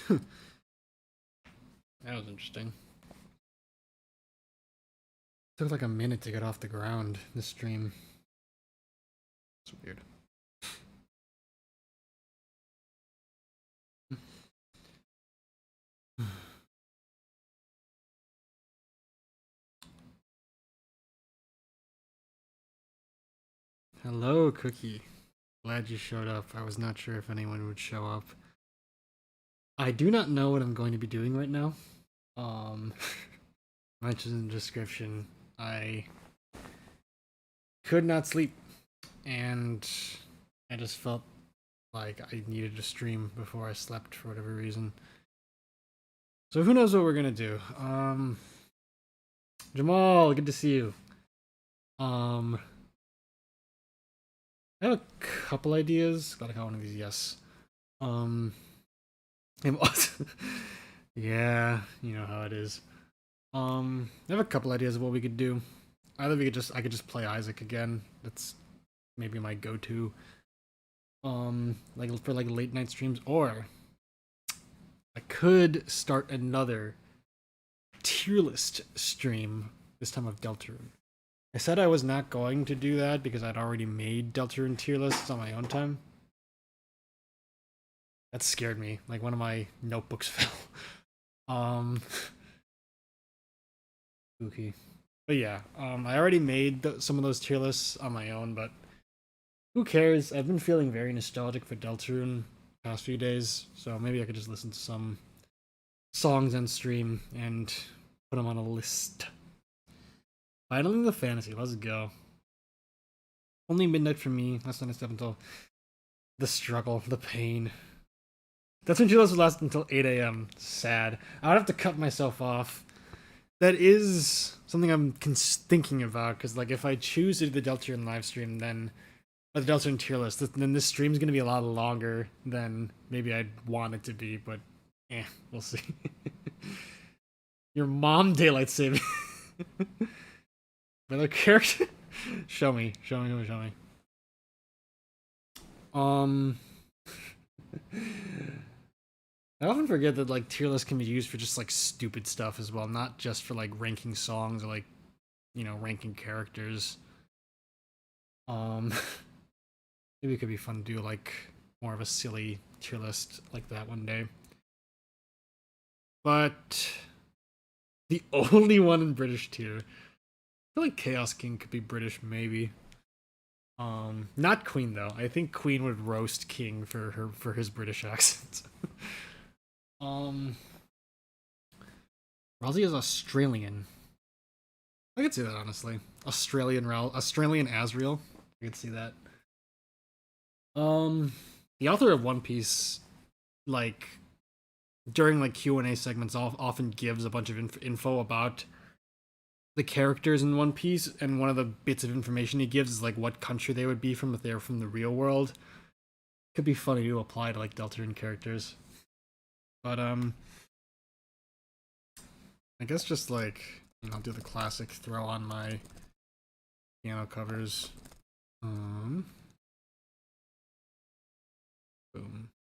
That was interesting. Took like a minute to get off the ground, this stream. It's weird. Hello, Cookie. Glad you showed up. I was not sure if anyone would show up. I do not know what I'm going to be doing right now. Mentioned in the description, I could not sleep, and I just felt like I needed to stream before I slept for whatever reason. So who knows what we're gonna do. Jamal, good to see you. I have a couple ideas. Gotta got one of these, yes. I'm yeah, you know how it is. I have a couple ideas of what we could do. Either I could just play Isaac again. That's maybe my go-to. Like for like late night streams, or I could start another tier list stream, this time of Deltarune. I said I was not going to do that because I'd already made Deltarune tier lists on my own time. That scared me. Like one of my notebooks fell. Spooky. But yeah, I already made some of those tier lists on my own, but who cares? I've been feeling very nostalgic for Deltarune the past few days, so maybe I could just listen to some songs on stream and put them on a list. Finally, the fantasy. Let's go. Only midnight for me. Last night I slept until the struggle, the pain. That's when Julius would last until 8 a.m. Sad. I would have to cut myself off. That is something I'm thinking about, because like if I choose to do the Deltarune live stream, then or the Deltarune tier list, then this stream's gonna be a lot longer than maybe I'd want it to be. But we'll see. Your mom daylight saving. Another character? Show me. I often forget that like tier lists can be used for just like stupid stuff as well, not just for like ranking songs or like, you know, ranking characters. Maybe it could be fun to do like more of a silly tier list like that one day. But the only one in British tier, I feel like Chaos King could be British, maybe. Not Queen though. I think Queen would roast King for his British accent. Rousey is Australian. I could see that honestly. Australian Asriel. I could see that. The author of One Piece, like during like Q&A segments, often gives a bunch of info about the characters in One Piece, and one of the bits of information he gives is like what country they would be from if they're from the real world. Could be funny to apply to like Deltarune characters. But I guess just like, you know, I'll do the classic throw on my piano covers. Boom.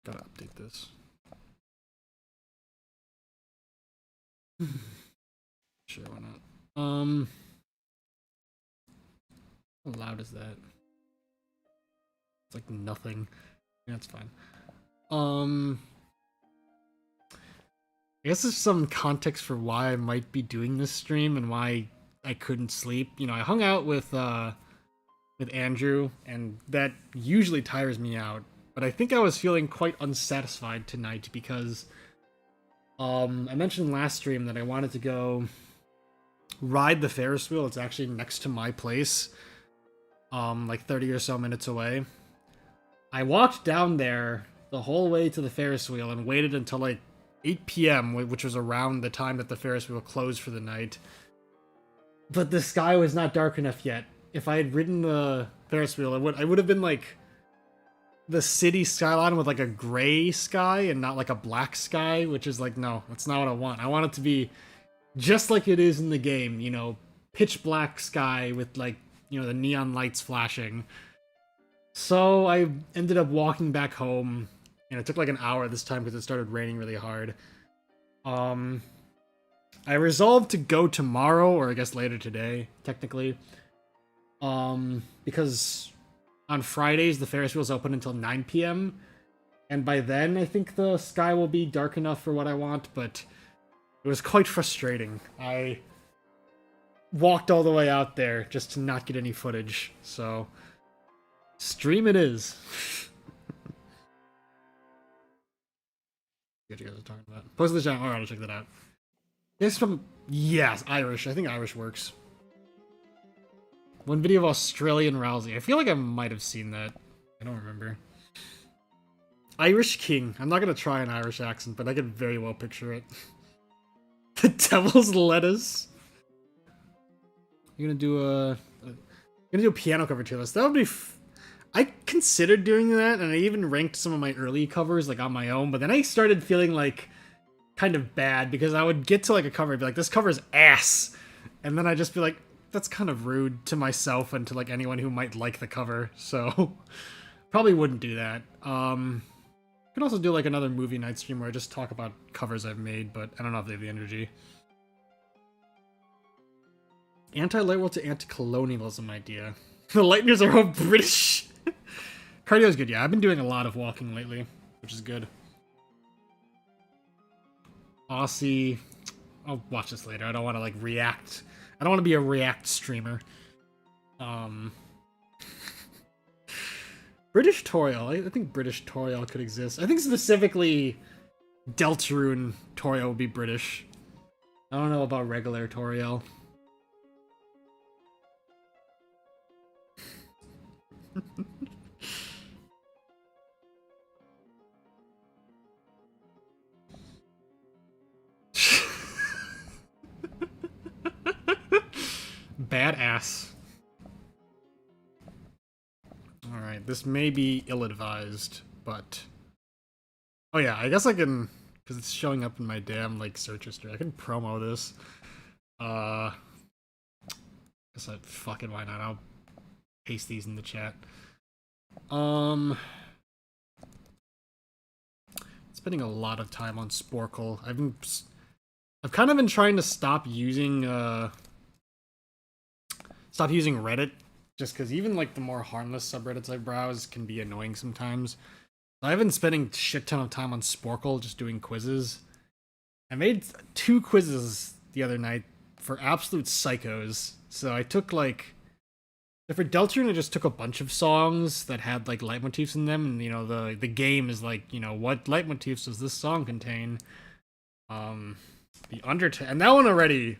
Gotta update this. Sure, why not? How loud is that? It's like nothing. Yeah, it's fine. I guess there's some context for why I might be doing this stream and why I couldn't sleep. You know, I hung out with Andrew, and that usually tires me out. But I think I was feeling quite unsatisfied tonight because I mentioned last stream that I wanted to go ride the Ferris wheel. It's actually next to my place, like 30 or so minutes away. I walked down there the whole way to the Ferris wheel and waited until like 8 p.m., which was around the time that the Ferris wheel closed for the night. But the sky was not dark enough yet. If I had ridden the Ferris wheel, I would have been like the city skyline with like a gray sky and not like a black sky, which is like, no, that's not what I want. I want it to be just like it is in the game, you know, pitch black sky with like, you know, the neon lights flashing. So I ended up walking back home, it took like an hour this time because it started raining really hard. I resolved to go tomorrow, or I guess later today, technically. Because on Fridays the Ferris wheel's open until 9 p.m. and by then I think the sky will be dark enough for what I want, but it was quite frustrating. I walked all the way out there just to not get any footage, so stream it is. What you guys are talking about. Post the channel. Alright, I'll check that out. This from yes, Irish. I think Irish works. One video of Australian Rousey. I feel like I might have seen that. I don't remember. Irish King. I'm not gonna try an Irish accent, but I can very well picture it. The Devil's Lettuce. You're gonna do a piano cover tier list. That would be. I considered doing that, and I even ranked some of my early covers like on my own. But then I started feeling like kind of bad because I would get to like a cover and be like, "This cover's ass," and then I'd just be like, "That's kind of rude to myself and to like anyone who might like the cover." So probably wouldn't do that. Could also do like another movie night stream where I just talk about covers I've made, but I don't know if they have the energy. Anti-lightweight to anti-colonialism idea. The Lightners are all British. Cardio's good, yeah. I've been doing a lot of walking lately, which is good. Aussie. I'll watch this later. I don't want to like react. I don't want to be a react streamer. British Toriel. I think British Toriel could exist. I think specifically deltarune Toriel would be British. I don't know about regular Toriel. Badass. Alright, this may be ill-advised, but... Oh yeah, I guess I can... Because it's showing up in my damn, like, search history. I can promo this. Guess I... Fucking why not? I'll paste these in the chat. Spending a lot of time on Sporkle. I've kind of been trying to stop using Reddit, just because even like the more harmless subreddits I browse can be annoying sometimes. I've been spending shit ton of time on Sporkle just doing quizzes. I made 2 quizzes the other night for absolute psychos. So I took like... For Deltarune, I just took a bunch of songs that had like leitmotifs in them, and you know, the game is like, you know, what leitmotifs does this song contain? The Undertale, and that one already,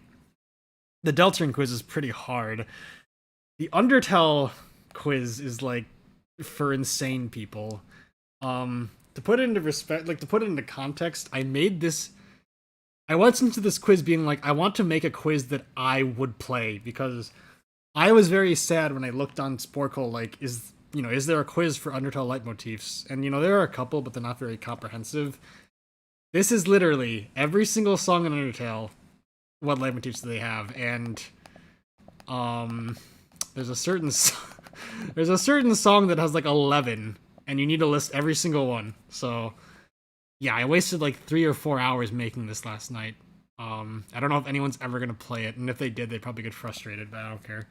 the Deltarune quiz is pretty hard. The Undertale quiz is like for insane people. To put it into respect, like to put it into context, I went into this quiz being like, I want to make a quiz that I would play, because I was very sad when I looked on Sporkle, like, is there a quiz for Undertale leitmotifs? And, you know, there are a couple, but they're not very comprehensive. This is literally every single song in Undertale, what leitmotifs do they have? And, there's a certain song that has, like, 11, and you need to list every single one. So, yeah, I wasted, like, 3 or 4 hours making this last night. I don't know if anyone's ever gonna play it, and if they did, they'd probably get frustrated, but I don't care.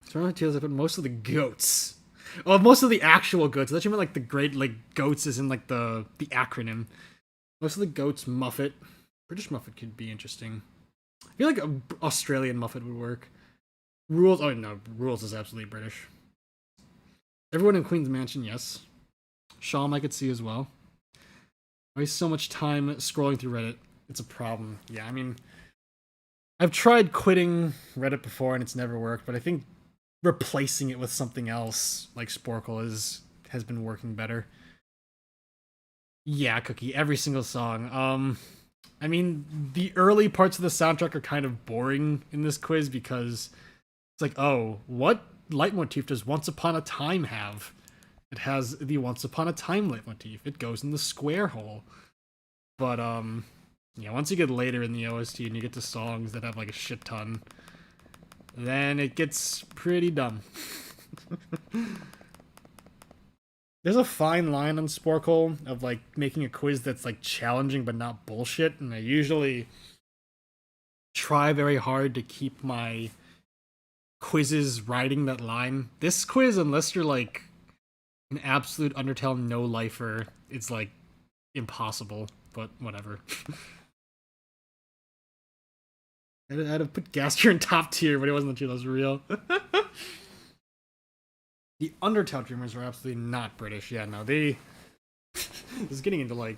So I put most of the goats. Oh, most of the actual goats. I thought you meant like the great, like, goats is in like the acronym. Most of the goats. Muffet. British Muffet could be interesting. I feel like an Australian Muffet would work. Rules. Oh no, Rules is absolutely British. Everyone in Queen's Mansion, yes. Shawm I could see as well. I waste so much time scrolling through Reddit. It's a problem. Yeah, I mean, I've tried quitting Reddit before and it's never worked, but I think replacing it with something else like Sporkle has been working better. Yeah, Cookie, every single song. I mean, the early parts of the soundtrack are kind of boring in this quiz because it's like, oh, what leitmotif does Once Upon a Time have? It has the Once Upon a Time leitmotif. It goes in the square hole. But, yeah, once you get later in the OST and you get to songs that have, like, a shit ton, then it gets pretty dumb. there's a fine line on Sporkle of like making a quiz that's like challenging but not bullshit, and I usually try very hard to keep my quizzes riding that line. This quiz, unless you're like an absolute Undertale no lifer, it's like impossible. But whatever. I'd have put Gaster in top tier, but it wasn't until that was real. The Undertale dreamers are absolutely not British. Yeah, no, they. This is getting into like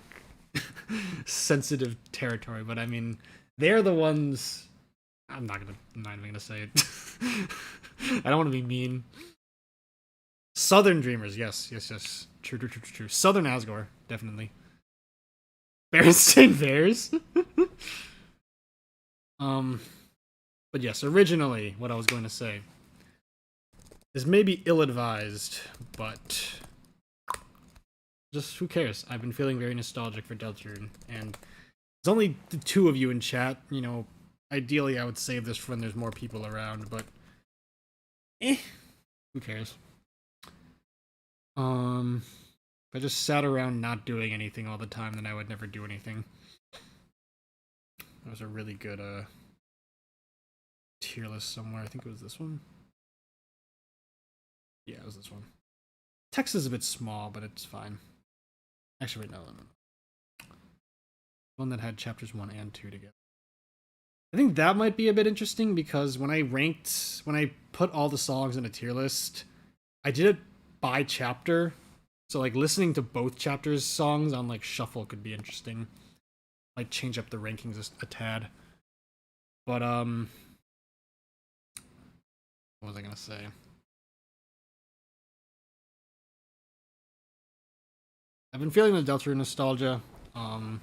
sensitive territory, but I mean, they're the ones. I'm not even gonna say it. I don't want to be mean. Southern dreamers, yes. True. Southern Asgore, definitely. Berenstain Bears. But yes, originally, what I was going to say. This may be ill-advised, but just who cares? I've been feeling very nostalgic for Deltarune, and there's only the two of you in chat. You know, ideally I would save this for when there's more people around, but who cares? If I just sat around not doing anything all the time, then I would never do anything. That was a really good tier list somewhere. I think it was this one. Yeah, it was this one. Text is a bit small, but it's fine. Actually, wait, no. One that had chapters 1 and 2 together. I think that might be a bit interesting because when I put all the songs in a tier list, I did it by chapter. So like listening to both chapters' songs on like shuffle could be interesting. Might change up the rankings a tad. But what was I gonna say? I've been feeling the Deltarune nostalgia. Want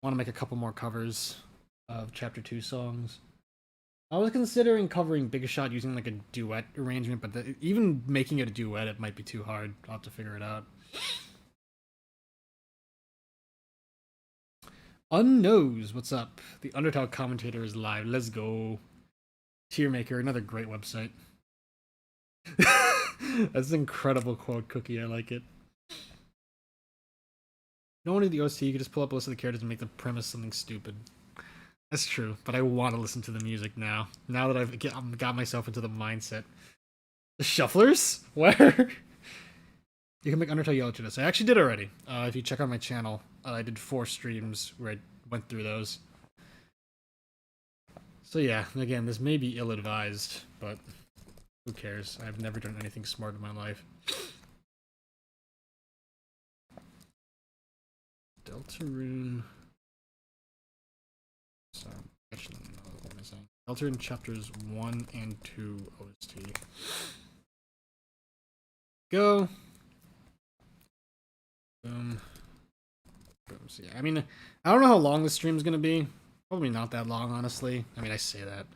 to make a couple more covers of Chapter 2 songs. I was considering covering Big Shot using like a duet arrangement, but even making it a duet, it might be too hard. I'll have to figure it out. Unknows, what's up? The Undertale commentator is live. Let's go. Tiermaker, another great website. That's an incredible quote, Cookie. I like it. You don't want to do the OST, you can just pull up a list of the characters and make the premise something stupid. That's true, but I want to listen to the music now. Now that I've got myself into the mindset. The Shufflers? Where? You can make Undertale Yellow to this. I actually did already. If you check out my channel, I did 4 streams where I went through those. So yeah, again, this may be ill-advised, but who cares? I've never done anything smart in my life. Deltarune. Sorry, actually, no, what am I saying? Deltarune chapters 1 and 2 OST. Go. Boom. Boom. So yeah, I mean, I don't know how long this stream's gonna be. Probably not that long, honestly. I mean, I say that.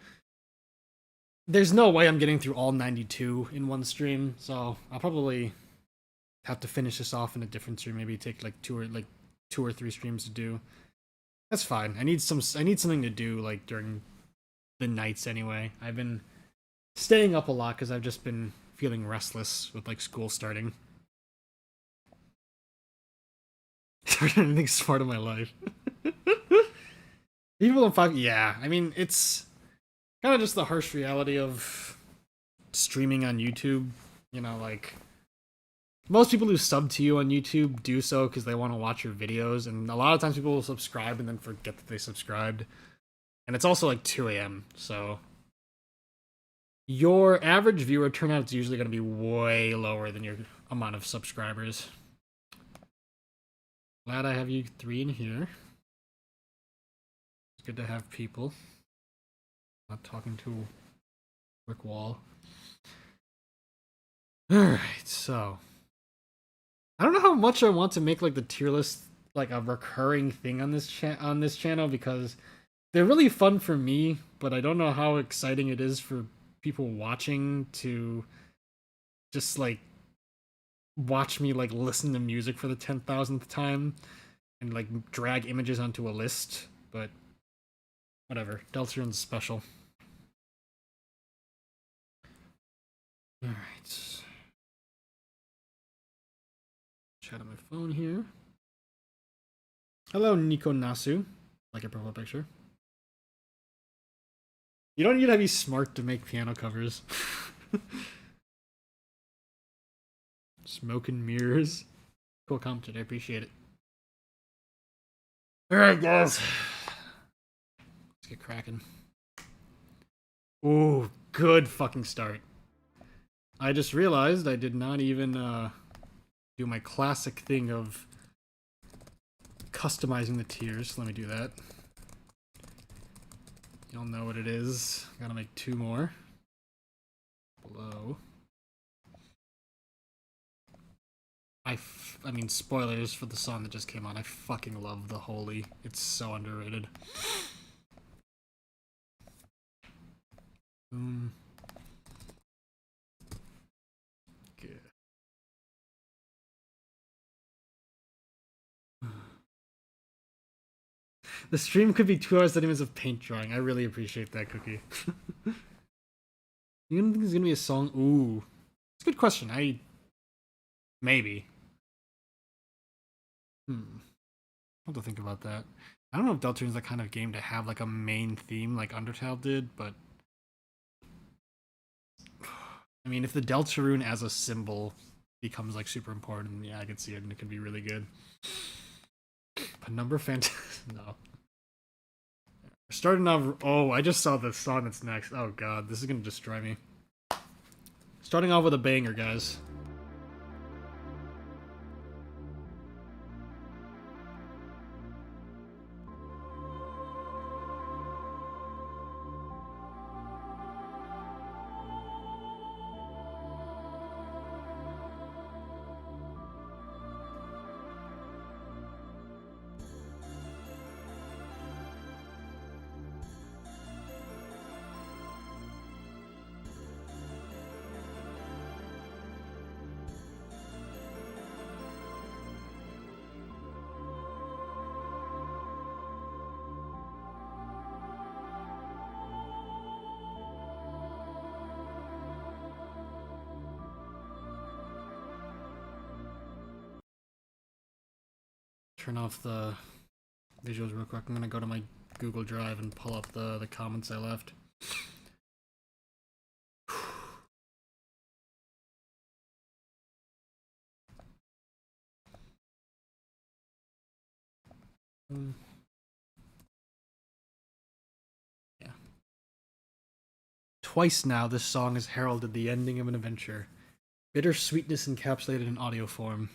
There's no way I'm getting through all 92 in one stream, so I'll probably have to finish this off in a different stream. Maybe take like two or three streams to do. That's fine. I need something to do like during the nights anyway. I've been staying up a lot because I've just been feeling restless with like school starting. Anything smart in my life. People in 5, yeah. I mean, it's kind of just the harsh reality of streaming on YouTube. You know, like most people who sub to you on YouTube do so because they want to watch your videos, and a lot of times people will subscribe and then forget that they subscribed. And it's also like 2 a.m., so your average viewer turnout is usually going to be way lower than your amount of subscribers. Glad I have you 3 in here. It's good to have people. Not talking to a brick wall. Alright, so I don't know how much I want to make like the tier list like a recurring thing on this channel because they're really fun for me, but I don't know how exciting it is for people watching to just like watch me like listen to music for the 10,000th time and like drag images onto a list, but whatever. Deltarune's special. Alright. chat on my phone here. Hello, Nico Nasu. Like your profile picture. You don't need to be smart to make piano covers. Smoke and mirrors. Cool comment, I appreciate it. Alright, guys. Let's get cracking. Ooh, good fucking start. I just realized I did not even do my classic thing of customizing the tiers. Let me do that. Y'all know what it is. Gotta make 2 more. Below. I mean, spoilers for the song that just came on. I fucking love The Holy. It's so underrated. Good. The stream could be 2 hours, 30 minutes of paint drawing. I really appreciate that, Cookie. You don't think there's gonna be a song? Ooh. It's a good question. Maybe. I'll have to think about that. I don't know if Deltarune's the kind of game to have like a main theme like Undertale did, but I mean, if the Deltarune as a symbol becomes like super important, yeah, I could see it and it could be really good. But number no. Starting off, oh, I just saw the song that's next. Oh god, this is gonna destroy me. Starting off with a banger, guys. Turn off the visuals real quick. I'm gonna go to my Google Drive and pull up the comments I left. Yeah. Twice now, this song has heralded the ending of an adventure. Bittersweetness encapsulated in audio form.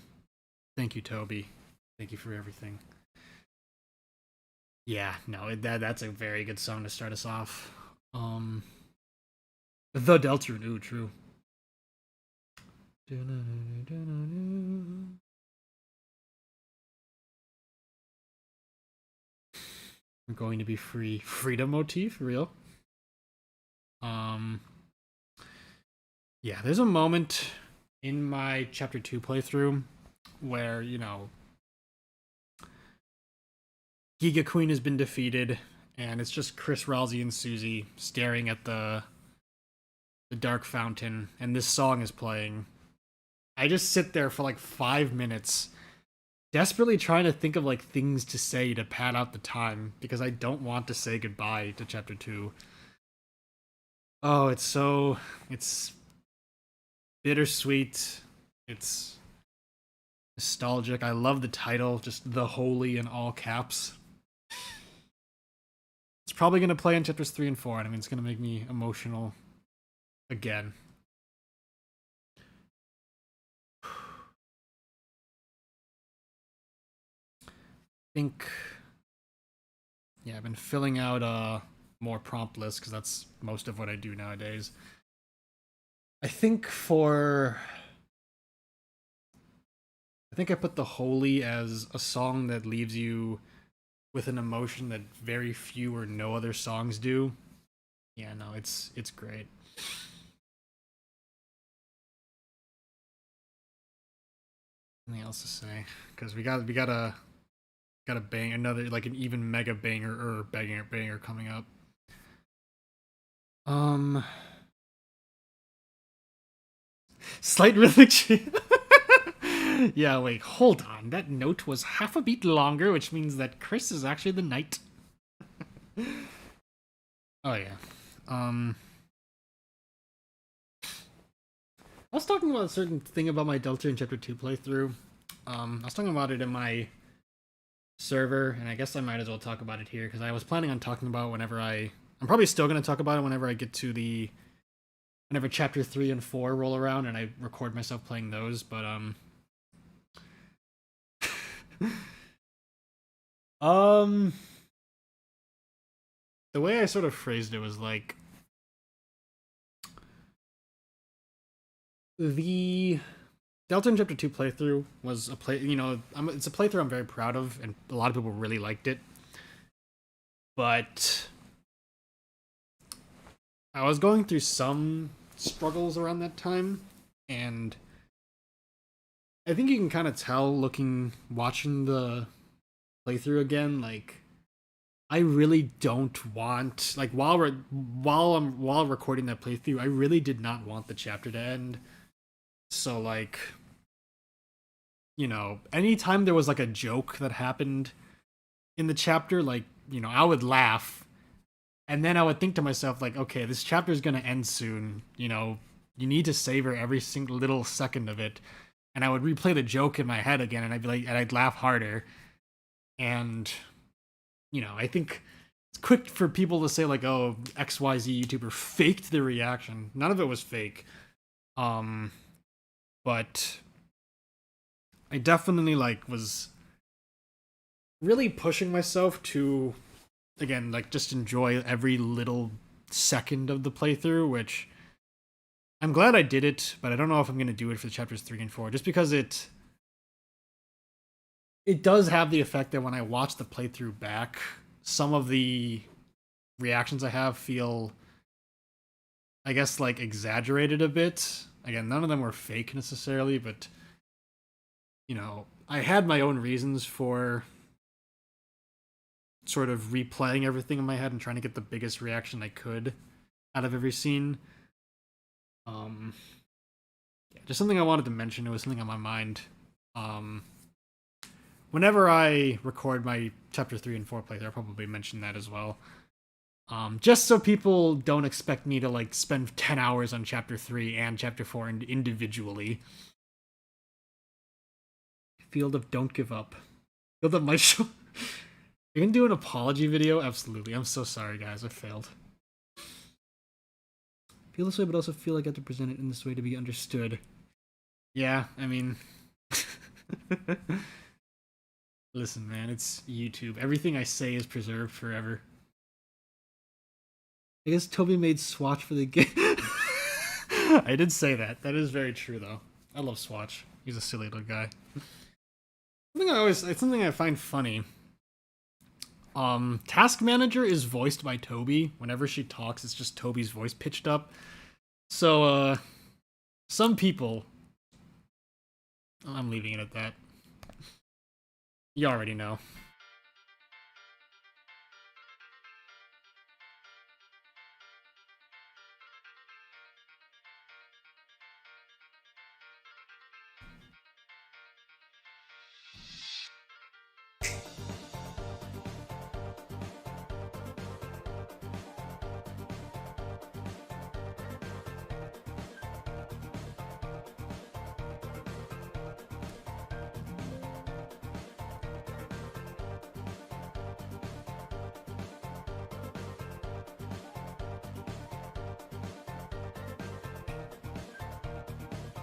Thank you, Toby. Thank you for everything. Yeah, no, that's a very good song to start us off. The Deltarune, ooh, true. I'm going to be free. Freedom motif, real. Yeah, there's a moment in my chapter 2 playthrough where, you know, Giga Queen has been defeated, and it's just Chris, Ralsei, and Susie staring at the dark fountain, and this song is playing. I just sit there for like 5 minutes, desperately trying to think of like things to say to pad out the time, because I don't want to say goodbye to chapter 2. Oh, it's bittersweet. It's nostalgic. I love the title, just The Holy in all caps. It's probably going to play in chapters 3 and 4, and I mean, it's going to make me emotional again. I think, yeah, I've been filling out more prompt lists because that's most of what I do nowadays. I think I put The Holy as a song that leaves you with an emotion that very few or no other songs do. Yeah, no, it's great. Anything else to say? Because we got a bang another like an even mega banger or banger coming up. Slight rhythmic change. Yeah, wait, hold on. That note was half a beat longer, which means that Chris is actually the knight. Oh yeah. Um I was talking about a certain thing about my Deltarune Chapter 2 playthrough. I was talking about it in my server, and I guess I might as well talk about it here, because I was planning on talking about whenever I'm probably still going to talk about it whenever I get to whenever Chapter 3 and 4 roll around and I record myself playing those, but, um, the way I sort of phrased it was like, the Deltarune Chapter 2 playthrough was a it's a playthrough I'm very proud of, and a lot of people really liked it. But I was going through some struggles around that time, and I think you can kind of tell watching the playthrough again, like, I really don't want, like, while recording that playthrough, I really did not want the chapter to end. So, like, anytime there was like a joke that happened in the chapter, like, I would laugh, and then I would think to myself, like, okay, this chapter is gonna end soon, you need to savor every single little second of it. And I would replay the joke in my head again, and I'd laugh harder. And I think it's quick for people to say, like, oh, XYZ YouTuber faked the reaction. None of it was fake. But I definitely, like, was really pushing myself to, again, like, just enjoy every little second of the playthrough, which I'm glad I did it, but I don't know if I'm going to do it for the chapters 3 and 4, just because it does have the effect that when I watch the playthrough back, some of the reactions I have feel, I guess, like, exaggerated a bit. Again, none of them were fake necessarily, but, I had my own reasons for sort of replaying everything in my head and trying to get the biggest reaction I could out of every scene. Yeah, just something I wanted to mention. It was something on my mind. Whenever I record my chapter 3 and 4 playthrough, I'll probably mention that as well. Just so people don't expect me to, like, spend 10 hours on chapter 3 and chapter 4 individually. Field of Don't Give Up. Field of My Show. You can do an apology video? Absolutely. I'm so sorry, guys. I failed. Feel this way, but also feel like I have to present it in this way to be understood. Yeah, I mean... Listen, man, it's YouTube. Everything I say is preserved forever. I guess Toby made Swatch for the game. I did say that. That is very true, though. I love Swatch. He's a silly little guy. It's something I find funny. Task Manager is voiced by Toby. Whenever she talks, it's just Toby's voice pitched up. So, some people... I'm leaving it at that. You already know.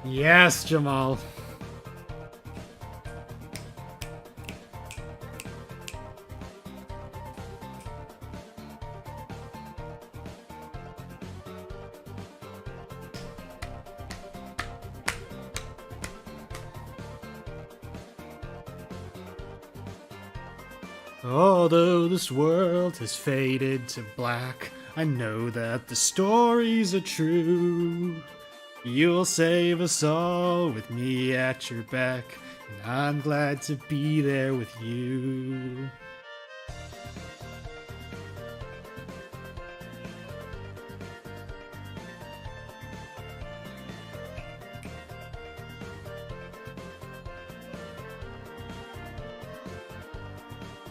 Yes, Jamal. Although this world has faded to black, I know that the stories are true. You'll save us all with me at your back, and I'm glad to be there with you.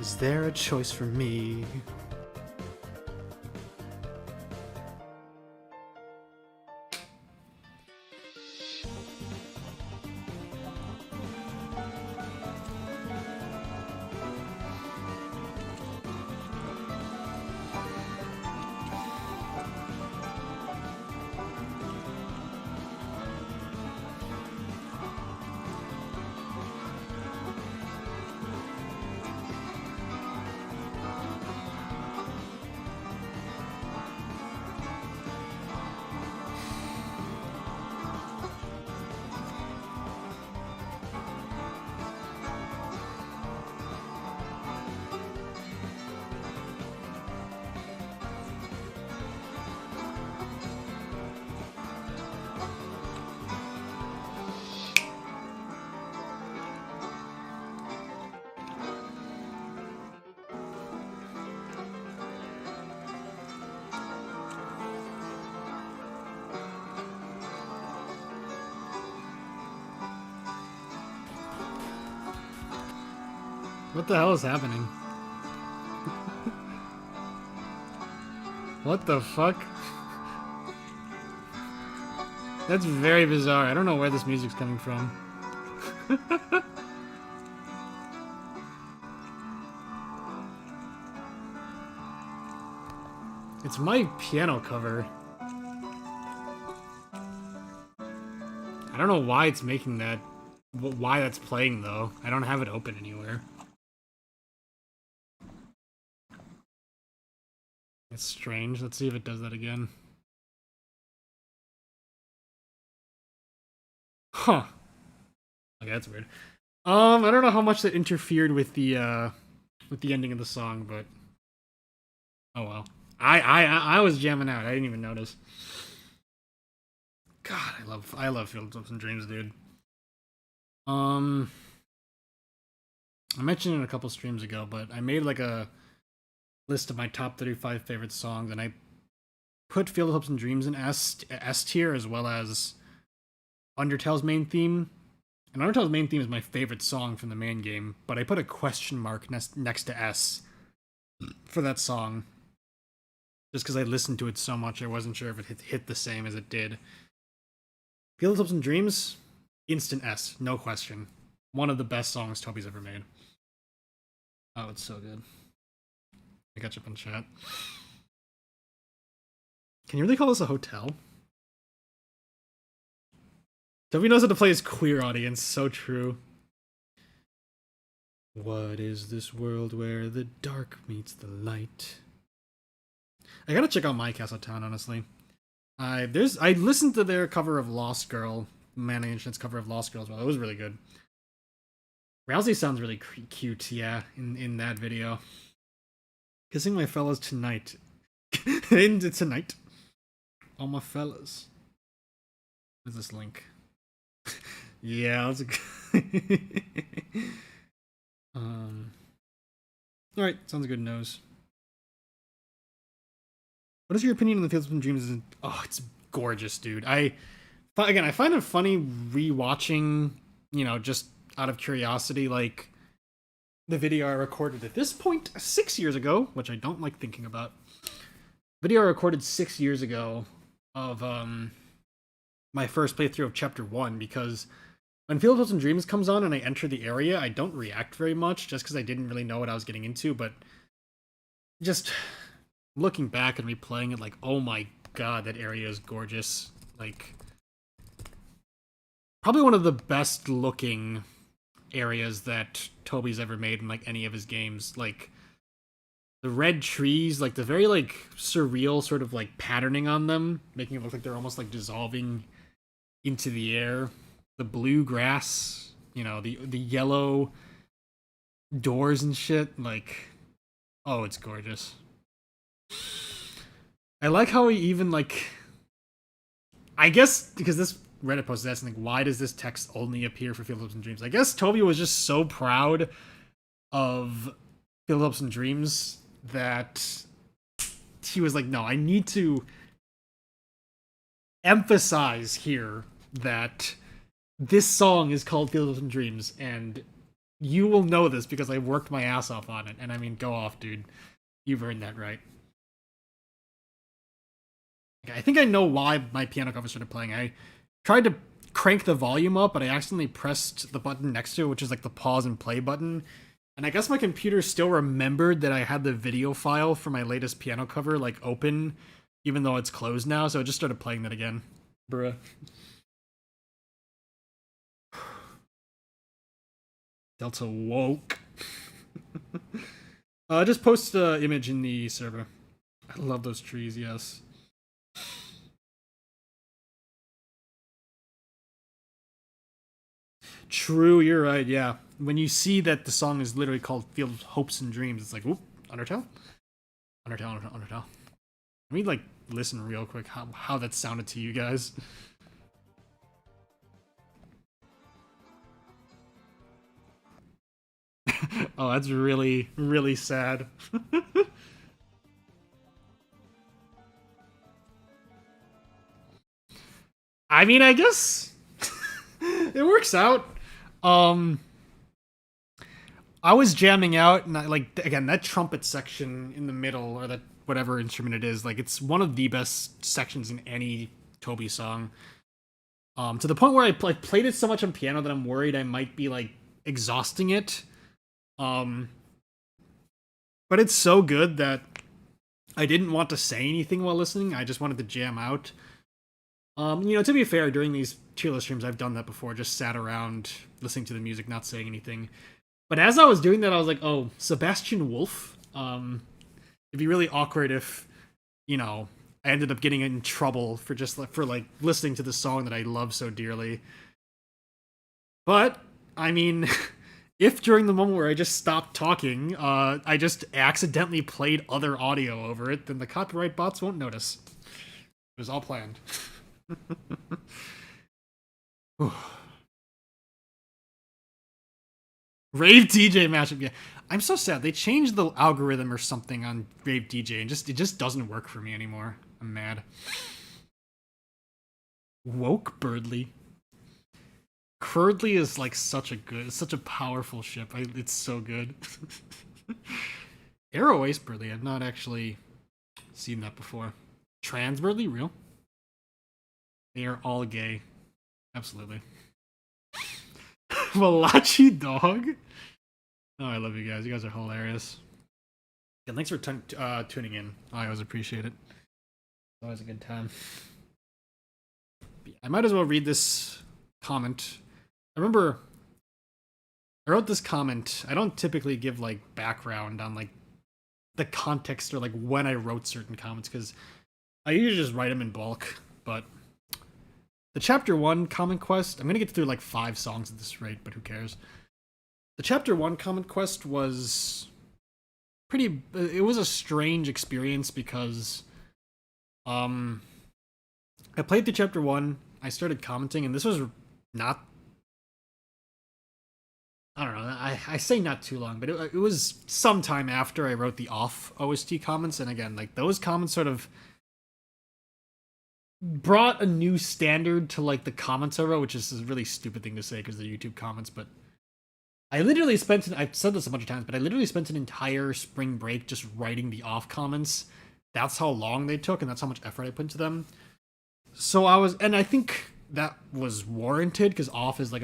Is there a choice for me? What the hell is happening? What the fuck? That's very bizarre. I don't know where this music's coming from. It's my piano cover. I don't know why it's making that. Why that's playing, though. I don't have it open anywhere. It's strange. Let's see if it does that again. Huh. Okay, that's weird. I don't know how much that interfered with the ending of the song, but oh well. I was jamming out. I didn't even notice. God, I love Field of Dreams, dude. I mentioned it in a couple streams ago, but I made like a list of my top 35 favorite songs, and I put Field of Hopes and Dreams in S tier, as well as Undertale's main theme. And Undertale's main theme is my favorite song from the main game, but I put a question mark next to S for that song, just because I listened to it so much I wasn't sure if it hit the same as it did. Field of Hopes and Dreams, instant S, no question. One of the best songs Toby's ever made. Oh, it's so good. I got you up in chat. Can you really call this a hotel? Toby knows how to play his queer audience, so true. What is this world where the dark meets the light? I gotta check out My Castle Town, honestly. I listened to their cover of Lost Girl, Man Ancient's cover of Lost Girl as well. It was really good. Rousey sounds really cute, yeah, in that video. Kissing my fellas tonight. Into tonight. All my fellas. Where's this link? Yeah, let's alright, sounds good, nose. What is your opinion on the Fields of Dreams? Oh, it's gorgeous, dude. I find it funny rewatching, just out of curiosity, like the video I recorded at this point 6 years ago, which I don't like thinking about. Video I recorded 6 years ago of my first playthrough of Chapter 1, because when Field of Hopes and Dreams comes on and I enter the area, I don't react very much, just because I didn't really know what I was getting into, but just looking back and replaying it, like, oh my god, that area is gorgeous. Like, probably one of the best looking areas that Toby's ever made in, like, any of his games. Like, the red trees, like, the very, like, surreal sort of, like, patterning on them, making it look like they're almost, like, dissolving into the air. The blue grass, the yellow doors and shit, like, oh, it's gorgeous. I like how he even, like, I guess, because this Reddit post is asking, like, why does this text only appear for Field of Hopes and Dreams? I guess Toby was just so proud of Field of Hopes and Dreams that he was like, no, I need to emphasize here that this song is called Field of Hopes and Dreams, and You will know this because I worked my ass off on it. And I mean, go off, dude. You've earned that right. I think I know why my piano cover started playing. I tried to crank the volume up, but I accidentally pressed the button next to it, which is like the pause and play button. And I guess my computer still remembered that I had the video file for my latest piano cover like open, even though it's closed now. So I just started playing that again. Bruh. Delta woke. Just post the image in the server. I love those trees, yes. True, you're right, yeah. When you see that the song is literally called Field of Hopes and Dreams, it's like, whoop, Undertale? Undertale. Let me, like, listen real quick how that sounded to you guys. Oh, that's really, really sad. I mean, I guess it works out. Um, I was jamming out, and like again that trumpet section in the middle, or that whatever instrument it is, like it's one of the best sections in any Toby song. To the point where I played it so much on piano that I'm worried I might be like exhausting it. Um, but it's so good that I didn't want to say anything while listening. I just wanted to jam out. To be fair, during these tier list streams, I've done that before. Just sat around listening to the music, not saying anything. But as I was doing that, I was like, "Oh, Sebastian Wolf." It'd be really awkward if, I ended up getting in trouble for like listening to the song that I love so dearly. But I mean, if during the moment where I just stopped talking, I just accidentally played other audio over it, then the copyright bots won't notice. It was all planned. Rave DJ mashup, yeah. I'm so sad. They changed the algorithm or something on Rave DJ, and it just doesn't work for me anymore. I'm mad. Woke Birdly. Curdly is like such a powerful ship. It's so good. Arrow Ace Birdly. I've not actually seen that before. Trans Birdly, real? They are all gay. Absolutely. Malachi Dog? Oh, I love you guys. You guys are hilarious. And thanks for tuning in. I always appreciate it. It's always a good time. I might as well read this comment. I remember I wrote this comment. I don't typically give like background on like the context or like when I wrote certain comments because I usually just write them in bulk. But the chapter 1 comment quest, I'm gonna get through like 5 songs at this rate, but who cares? The chapter 1 comment quest was it was a strange experience because I played through chapter 1, I started commenting, and this was not, I don't know, I say not too long, but it was sometime after I wrote the off OST comments, and again, like those comments sort of brought a new standard to like the comment server, which is a really stupid thing to say because they're YouTube comments, but I literally I've said this a bunch of times, but I literally spent an entire spring break just writing the off comments. That's how long they took, and that's how much effort I put into them. So and I think that was warranted, because off is like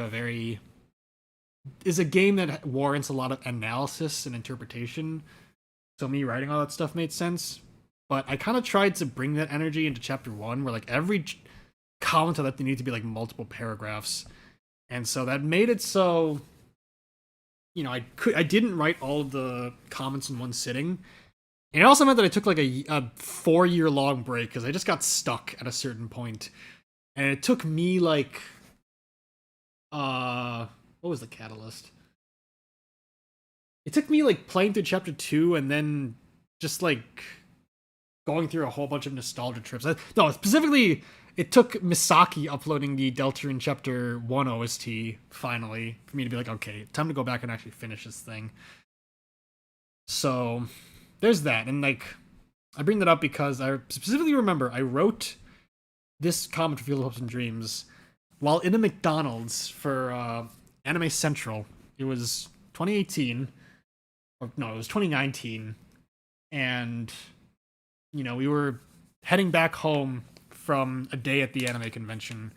is a game that warrants a lot of analysis and interpretation. So me writing all that stuff made sense. But I kind of tried to bring that energy into chapter 1, where like every comment that they need to be like multiple paragraphs. And so that made it so, I didn't write all of the comments in one sitting. And it also meant that I took like a 4-year-long break because I just got stuck at a certain point. And it took me like, what was the catalyst? It took me like playing through chapter 2 and then just like going through a whole bunch of nostalgia trips. No, specifically, it took Misaki uploading the deltarune chapter 1 OST finally for me to be like, okay, time to go back and actually finish this thing. So there's that. And like, I bring that up because I specifically remember I wrote this comment for Field of Hopes and Dreams while in a McDonald's for Anime Central. It was 2018, or no, it was 2019, and we were heading back home from a day at the anime convention,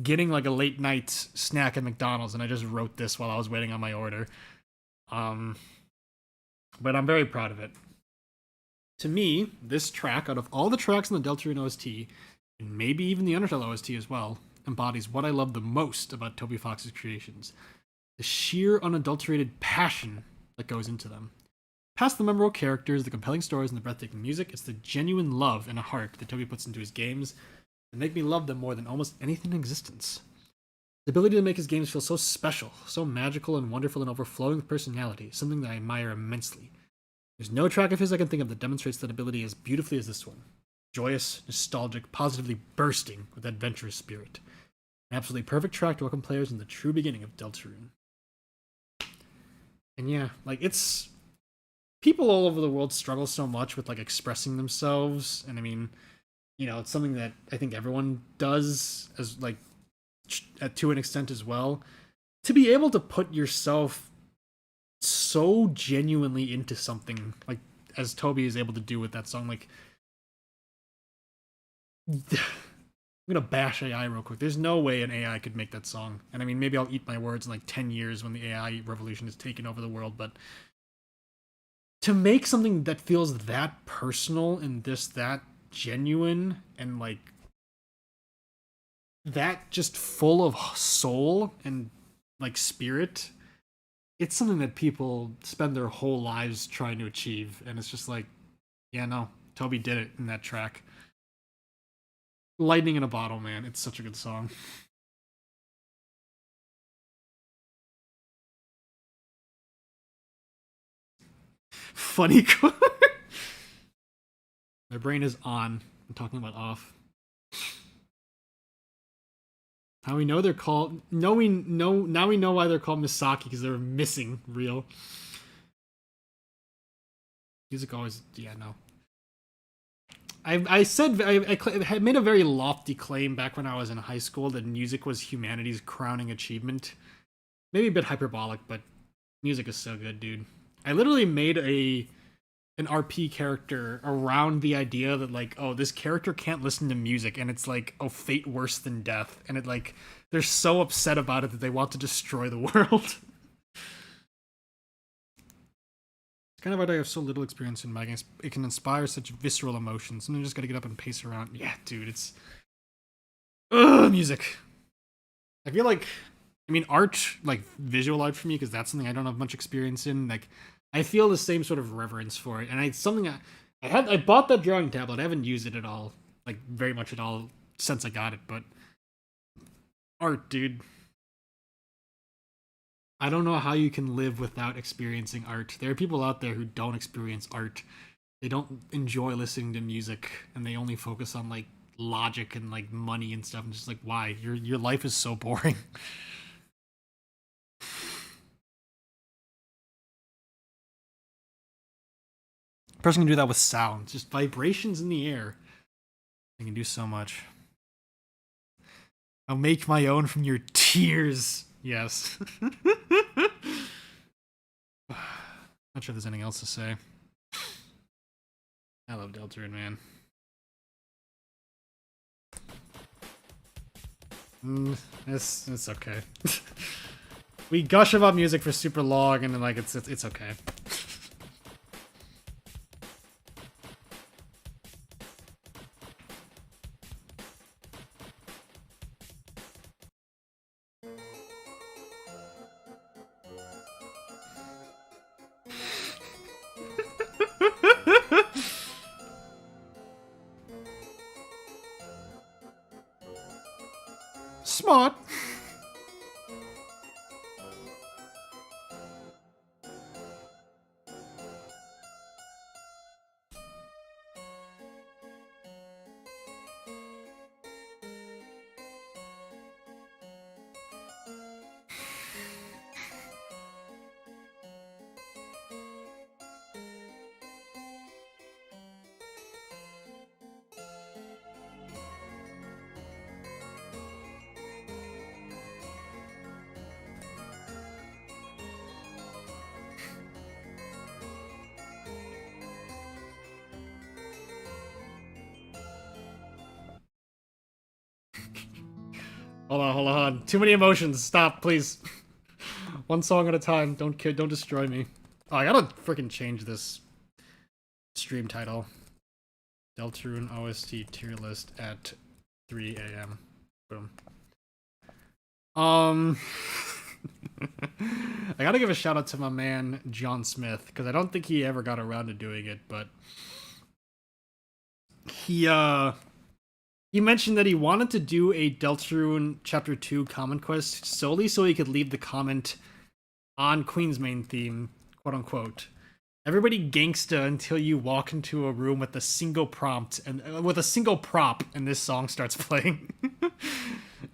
getting like a late night snack at McDonald's, and I just wrote this while I was waiting on my order. But I'm very proud of it. To me, this track, out of all the tracks in the Deltarune OST, and maybe even the Undertale OST as well, embodies what I love the most about Toby Fox's creations. The sheer, unadulterated passion that goes into them. Past the memorable characters, the compelling stories, and the breathtaking music, it's the genuine love and a heart that Toby puts into his games that make me love them more than almost anything in existence. The ability to make his games feel so special, so magical and wonderful and overflowing with personality, something that I admire immensely. There's no track of his I can think of that demonstrates that ability as beautifully as this one. Joyous, nostalgic, positively bursting with adventurous spirit. An absolutely perfect track to welcome players in the true beginning of Deltarune. And yeah, like, it's... people all over the world struggle so much with, like, expressing themselves, and I mean, it's something that I think everyone does, as, like, to an extent as well. To be able to put yourself so genuinely into something, like, as Toby is able to do with that song, like... I'm gonna bash AI real quick. There's no way an AI could make that song. And I mean, maybe I'll eat my words in like 10 years when the AI revolution has taken over the world, but to make something that feels that personal and that genuine and like that just full of soul and like spirit, it's something that people spend their whole lives trying to achieve. And it's just like, yeah, no, Toby did it in that track. Lightning in a Bottle, man. It's such a good song. Funny quote. My brain is on. I'm talking about off. How we know they're called... Now we know why they're called Misaki, because they were missing real. Music always... Yeah, no. I said I made a very lofty claim back when I was in high school that music was humanity's crowning achievement. Maybe a bit hyperbolic, but music is so good, dude. I literally made an RP character around the idea that like, oh, this character can't listen to music, and it's like, oh, fate worse than death, and it like they're so upset about it that they want to destroy the world. Kind of why I have so little experience in my games. It can inspire such visceral emotions, and I just gotta get up and pace around. Yeah, dude, it's... Ugh, music. I feel like... I mean, art, like, visual art for me, because that's something I don't have much experience in. Like, I feel the same sort of reverence for it, and it's something I bought that drawing tablet. I haven't used it at all, like, very much at all since I got it, but... Art, dude. I don't know how you can live without experiencing art. There are people out there who don't experience art. They don't enjoy listening to music, and they only focus on like logic and like money and stuff. And just like, why? Your life is so boring. A person can do that with sound, just vibrations in the air. They can do so much. I'll make my own from your tears. Yes. Not sure there's anything else to say. I love Deltarune, man. It's okay. We gush about music for super long, and then like it's okay. Smart. Hold on, hold on. Too many emotions. Stop, please. One song at a time. Don't destroy me. Oh, I gotta freaking change this stream title. Deltarune OST tier list at 3 a.m. Boom. I gotta give a shout out to my man John Smith, because I don't think he ever got around to doing it, but he mentioned that he wanted to do a Deltarune Chapter 2 comment quest solely so he could leave the comment on Queen's main theme, quote unquote. Everybody gangsta until you walk into a room with a single prompt and with a single prop and this song starts playing.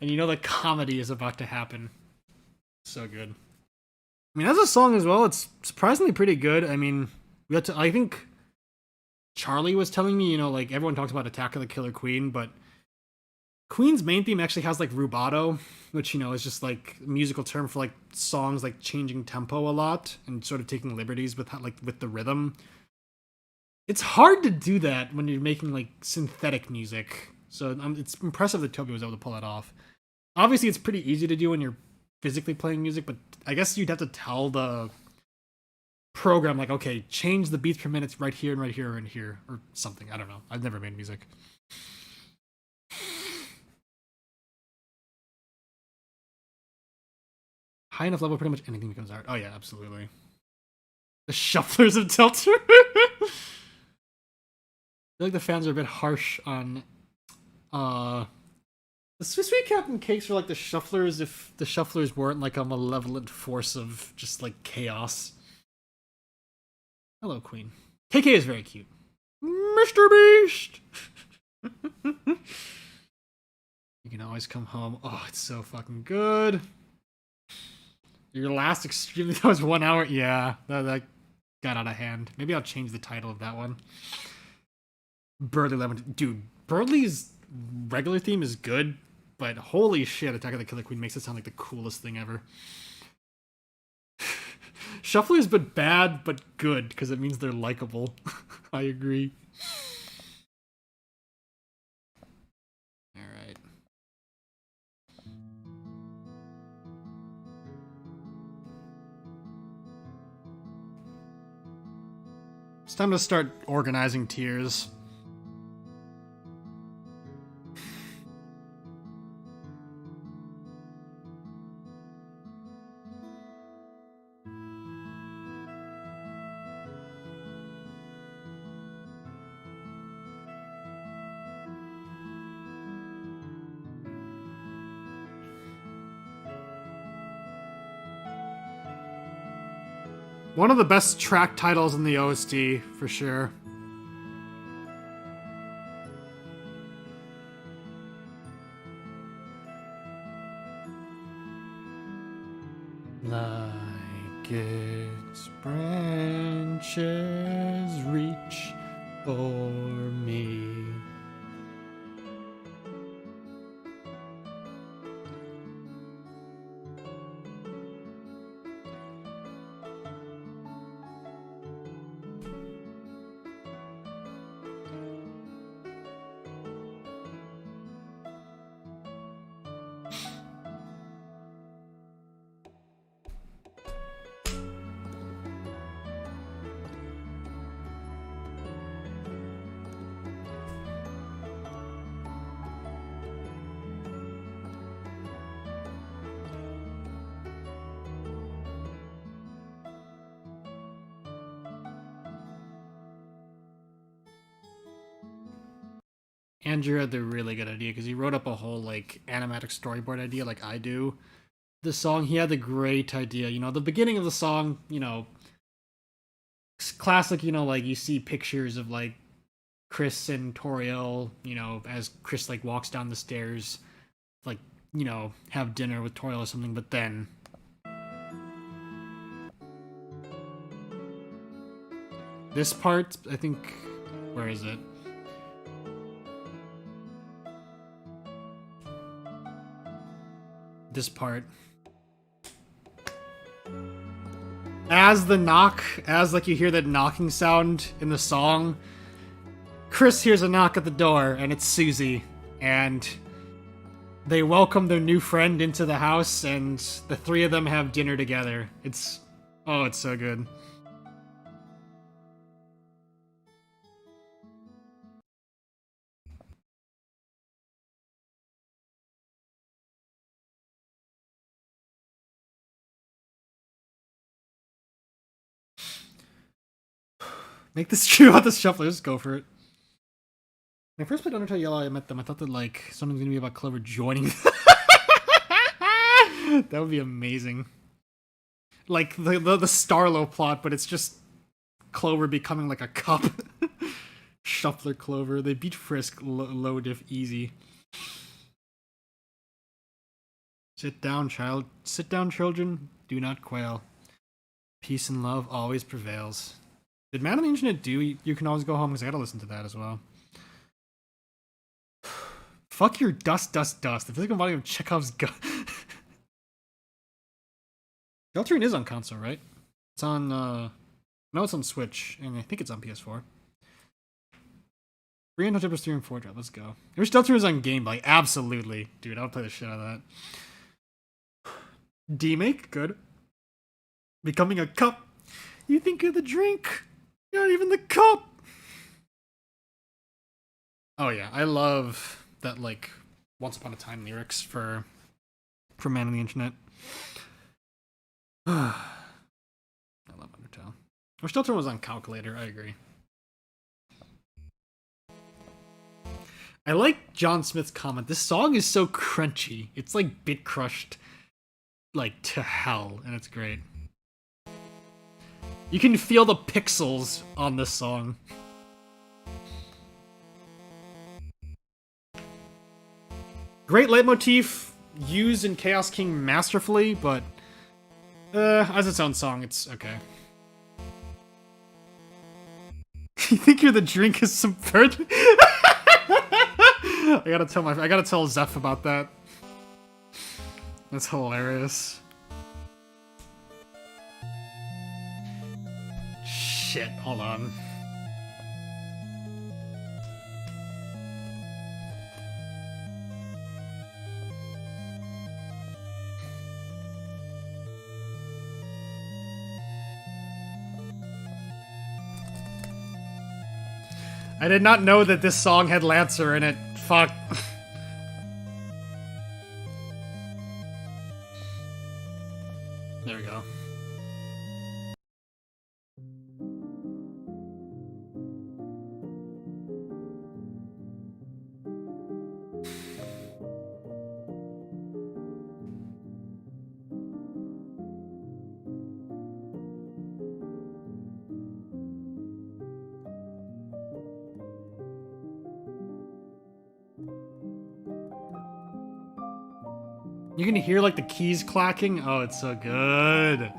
And you know the comedy is about to happen. So good. I mean, as a song as well, it's surprisingly pretty good. I mean, I think Charlie was telling me, you know, like everyone talks about Attack of the Killer Queen, but Queen's main theme actually has like rubato, which, you know, is just like a musical term for like songs like changing tempo a lot and sort of taking liberties with with the rhythm. It's hard to do that when you're making like synthetic music. So it's impressive that Toby was able to pull that off. Obviously, it's pretty easy to do when you're physically playing music, but I guess you'd have to tell the program like, okay, change the beats per minute right here and right here and here or something. I don't know. I've never made music. High enough level, pretty much anything becomes art. Oh yeah, absolutely. The shufflers of Deltarune. I feel like the fans are a bit harsh on the Sweet Captain Cakes are like the shufflers if the shufflers weren't like a malevolent force of just like chaos. Hello, Queen. KK is very cute. Mr. Beast! You can always come home. Oh, it's so fucking good. Your last extremely, that was 1 hour. Yeah, that got out of hand. Maybe I'll change the title of that one. Burly Lemon. Dude, Burly's regular theme is good, but holy shit, Attack of the Killer Queen makes it sound like the coolest thing ever. Shuffler's but bad, but good, because it means they're likable. I agree. Alright. It's time to start organizing tiers. One of the best track titles in the OST, for sure. Like its branches reach for me. Andrew had the really good idea because he wrote up a whole like animatic storyboard idea like I do. The song, he had the great idea. You know, the beginning of the song, you know, classic, you know, like you see pictures of like Chris and Toriel, you know, as Chris like walks down the stairs, like, you know, have dinner with Toriel or something, but then this part, I think, where is it? This part. As the knock, as like you hear that knocking sound in the song, Chris hears a knock at the door and it's Susie, and They welcome their new friend into the house, and the three of them have dinner together. It's so good. Make this true about the shuffler. Just go for it. When I first played Undertale Yellow, I met them. I thought that like something's gonna be about Clover joining. That would be amazing. Like the Starlo plot, but it's just Clover becoming like a cup. Shuffler Clover. They beat Frisk low diff easy. Sit down, child. Sit down, children. Do not quail. Peace and love always prevails. Did Man on the Internet do You Can Always Go Home? Because I gotta listen to that as well. Fuck your dust, dust, dust. The physical volume of Chekhov's gun. Deltarune is on console, right? It's on, no, it's on Switch, and I think it's on PS4. 3 and 3 and 4 drop, let's go. I wish Deltarune was on Game Boy. Absolutely. Dude, I would play the shit out of that. D-Make, good. Becoming a cup. You think you're the drink. You're not even the cup. Oh yeah, I love that, like, Once Upon a Time lyrics for Man on the Internet. I love Undertale. I wish Deltarune was on Calculator, I agree. I like John Smith's comment. This song is so crunchy. It's like bit crushed, like, to hell, and it's great. You can feel the pixels on this song. Great leitmotif, used in Chaos King masterfully, but as its own song, it's okay. You think you're the drink is subverted? I gotta tell Zeph about that. That's hilarious. Shit, hold on. I did not know that this song had Lancer in it. Fuck. There we go. You can hear, like, the keys clacking. Oh, it's so good.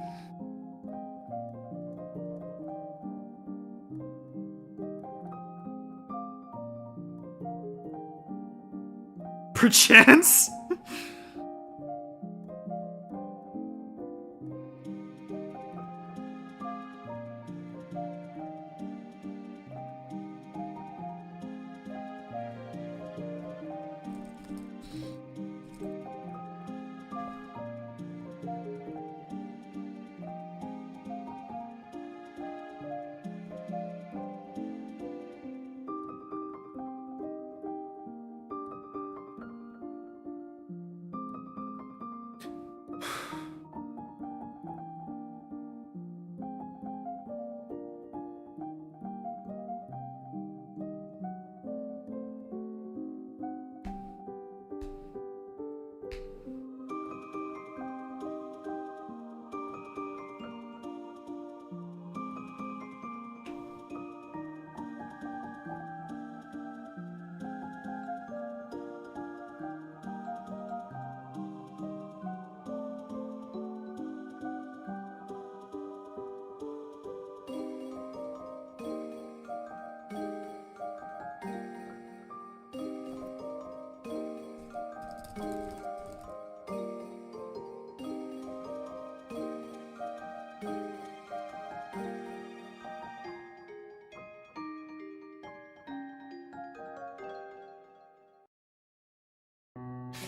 Perchance?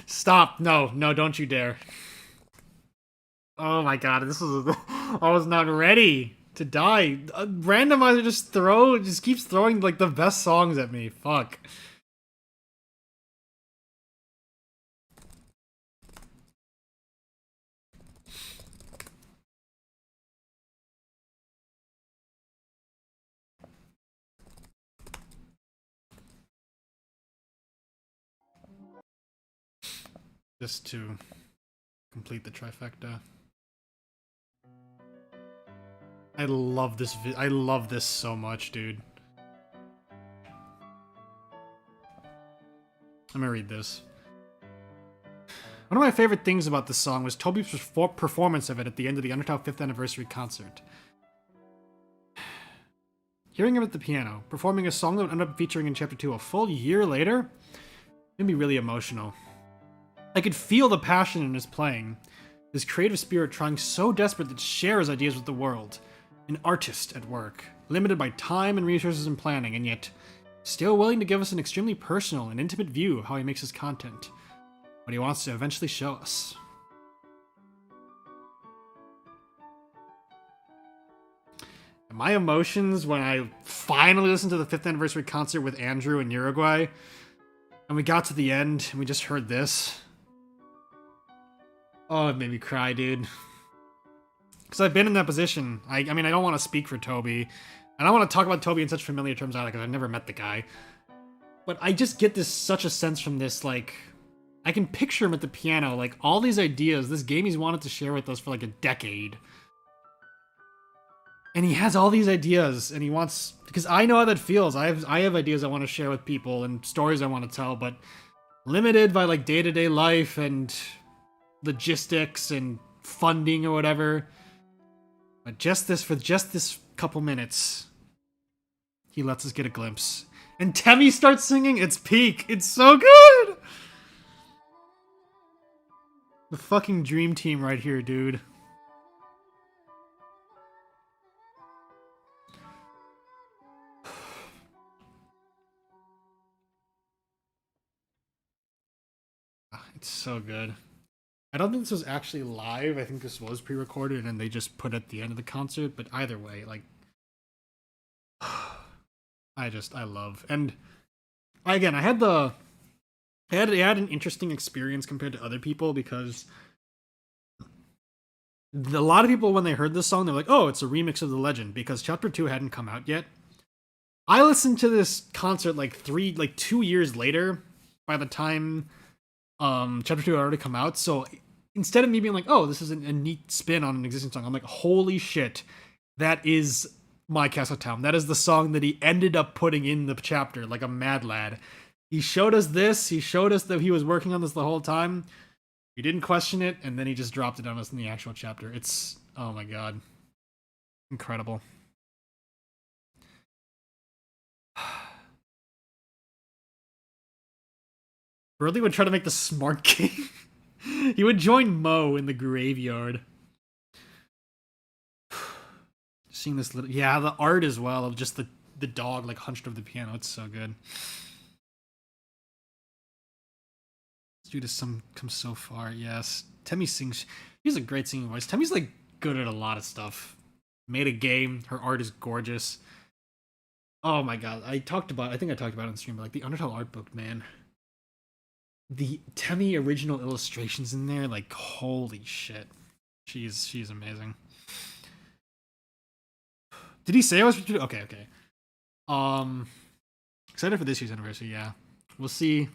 Stop. No, no, don't you dare. Oh my god, this is. I was not ready to die. Randomizer just keeps throwing like the best songs at me. Fuck. Just to complete the trifecta. I love this. I love this so much, dude. I'm gonna read this. One of my favorite things about this song was Toby's performance of it at the end of the Undertale 5th anniversary concert. Hearing him at the piano, performing a song that would end up featuring in Chapter 2 a full year later, made me really emotional. I could feel the passion in his playing, his creative spirit trying so desperate to share his ideas with the world. An artist at work, limited by time and resources and planning, and yet still willing to give us an extremely personal and intimate view of how he makes his content, what he wants to eventually show us. And my emotions when I finally listened to the 5th anniversary concert with Andrew in Uruguay, and we got to the end and we just heard this. Oh, it made me cry, dude. Because I've been in that position. I mean, I don't want to speak for Toby. I don't want to talk about Toby in such familiar terms either, because I've never met the guy. But I just get such a sense from this, like... I can picture him at the piano, like, all these ideas, this game he's wanted to share with us for, like, a decade. And he has all these ideas, and he wants... Because I know how that feels. I have ideas I want to share with people, and stories I want to tell, but... limited by, like, day-to-day life, and... logistics, and funding, or whatever... But for just this couple minutes, he lets us get a glimpse. And Temmie starts singing, it's peak. It's so good! The fucking dream team right here, dude. It's so good. I don't think this was actually live. I think this was pre-recorded and they just put it at the end of the concert. But either way, like... I love. And again, I had an interesting experience compared to other people because a lot of people, when they heard this song, they're like, oh, it's a remix of The Legend, because Chapter 2 hadn't come out yet. I listened to this concert like 2 years later by the time Chapter 2 had already come out. So instead of me being like, oh, this is a neat spin on an existing song, I'm like, holy shit, that is My Castle Town. That is the song that he ended up putting in the chapter like a mad lad. He showed us this. He showed us that he was working on this the whole time. We didn't question it, and then he just dropped it on us in the actual chapter. It's, oh my god. Incredible. Burley would try to make the smart king. He would join Mo in the graveyard. Seeing this little... Yeah, the art as well of just the dog like hunched over the piano. It's so good. This dude has come so far, yes. Temmie sings... She has a great singing voice. Temmie's like good at a lot of stuff. Made a game. Her art is gorgeous. Oh my god. I think I talked about it on stream, but like the Undertale art book, man. The Temmie original illustrations in there, like, holy shit. She's amazing. Did he say I was... Okay. Excited for this year's anniversary, yeah. We'll see.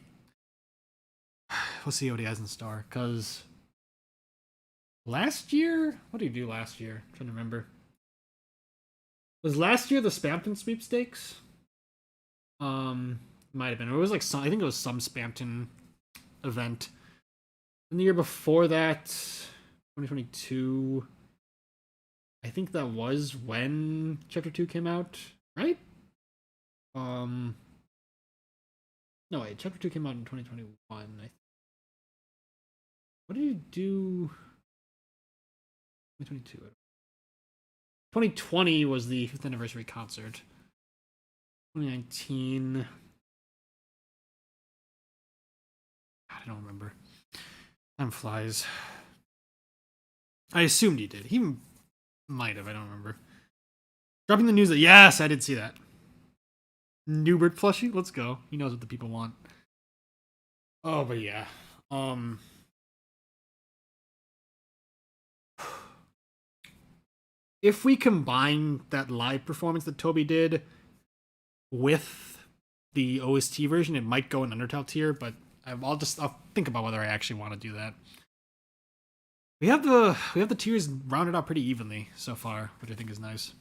We'll see what he has in store, because... Last year? What did he do last year? I'm trying to remember. Was last year the Spamton sweepstakes? Might have been. It was like I think it was some Spamton event. And the year before that, 2022, I think that was when Chapter 2 came out, right? No, wait, Chapter 2 came out in 2021. What did he do? 2022. 2020 was the 5th anniversary concert. 2019... I don't remember. Time flies. I assumed he did. He might have. I don't remember. Dropping the news that yes, I did see that. Newbert plushie. Let's go. He knows what the people want. Oh, but yeah. If we combine that live performance that Toby did with the OST version, it might go in Undertale tier, but I'll think about whether I actually want to do that. We have the tiers rounded out pretty evenly so far, which I think is nice.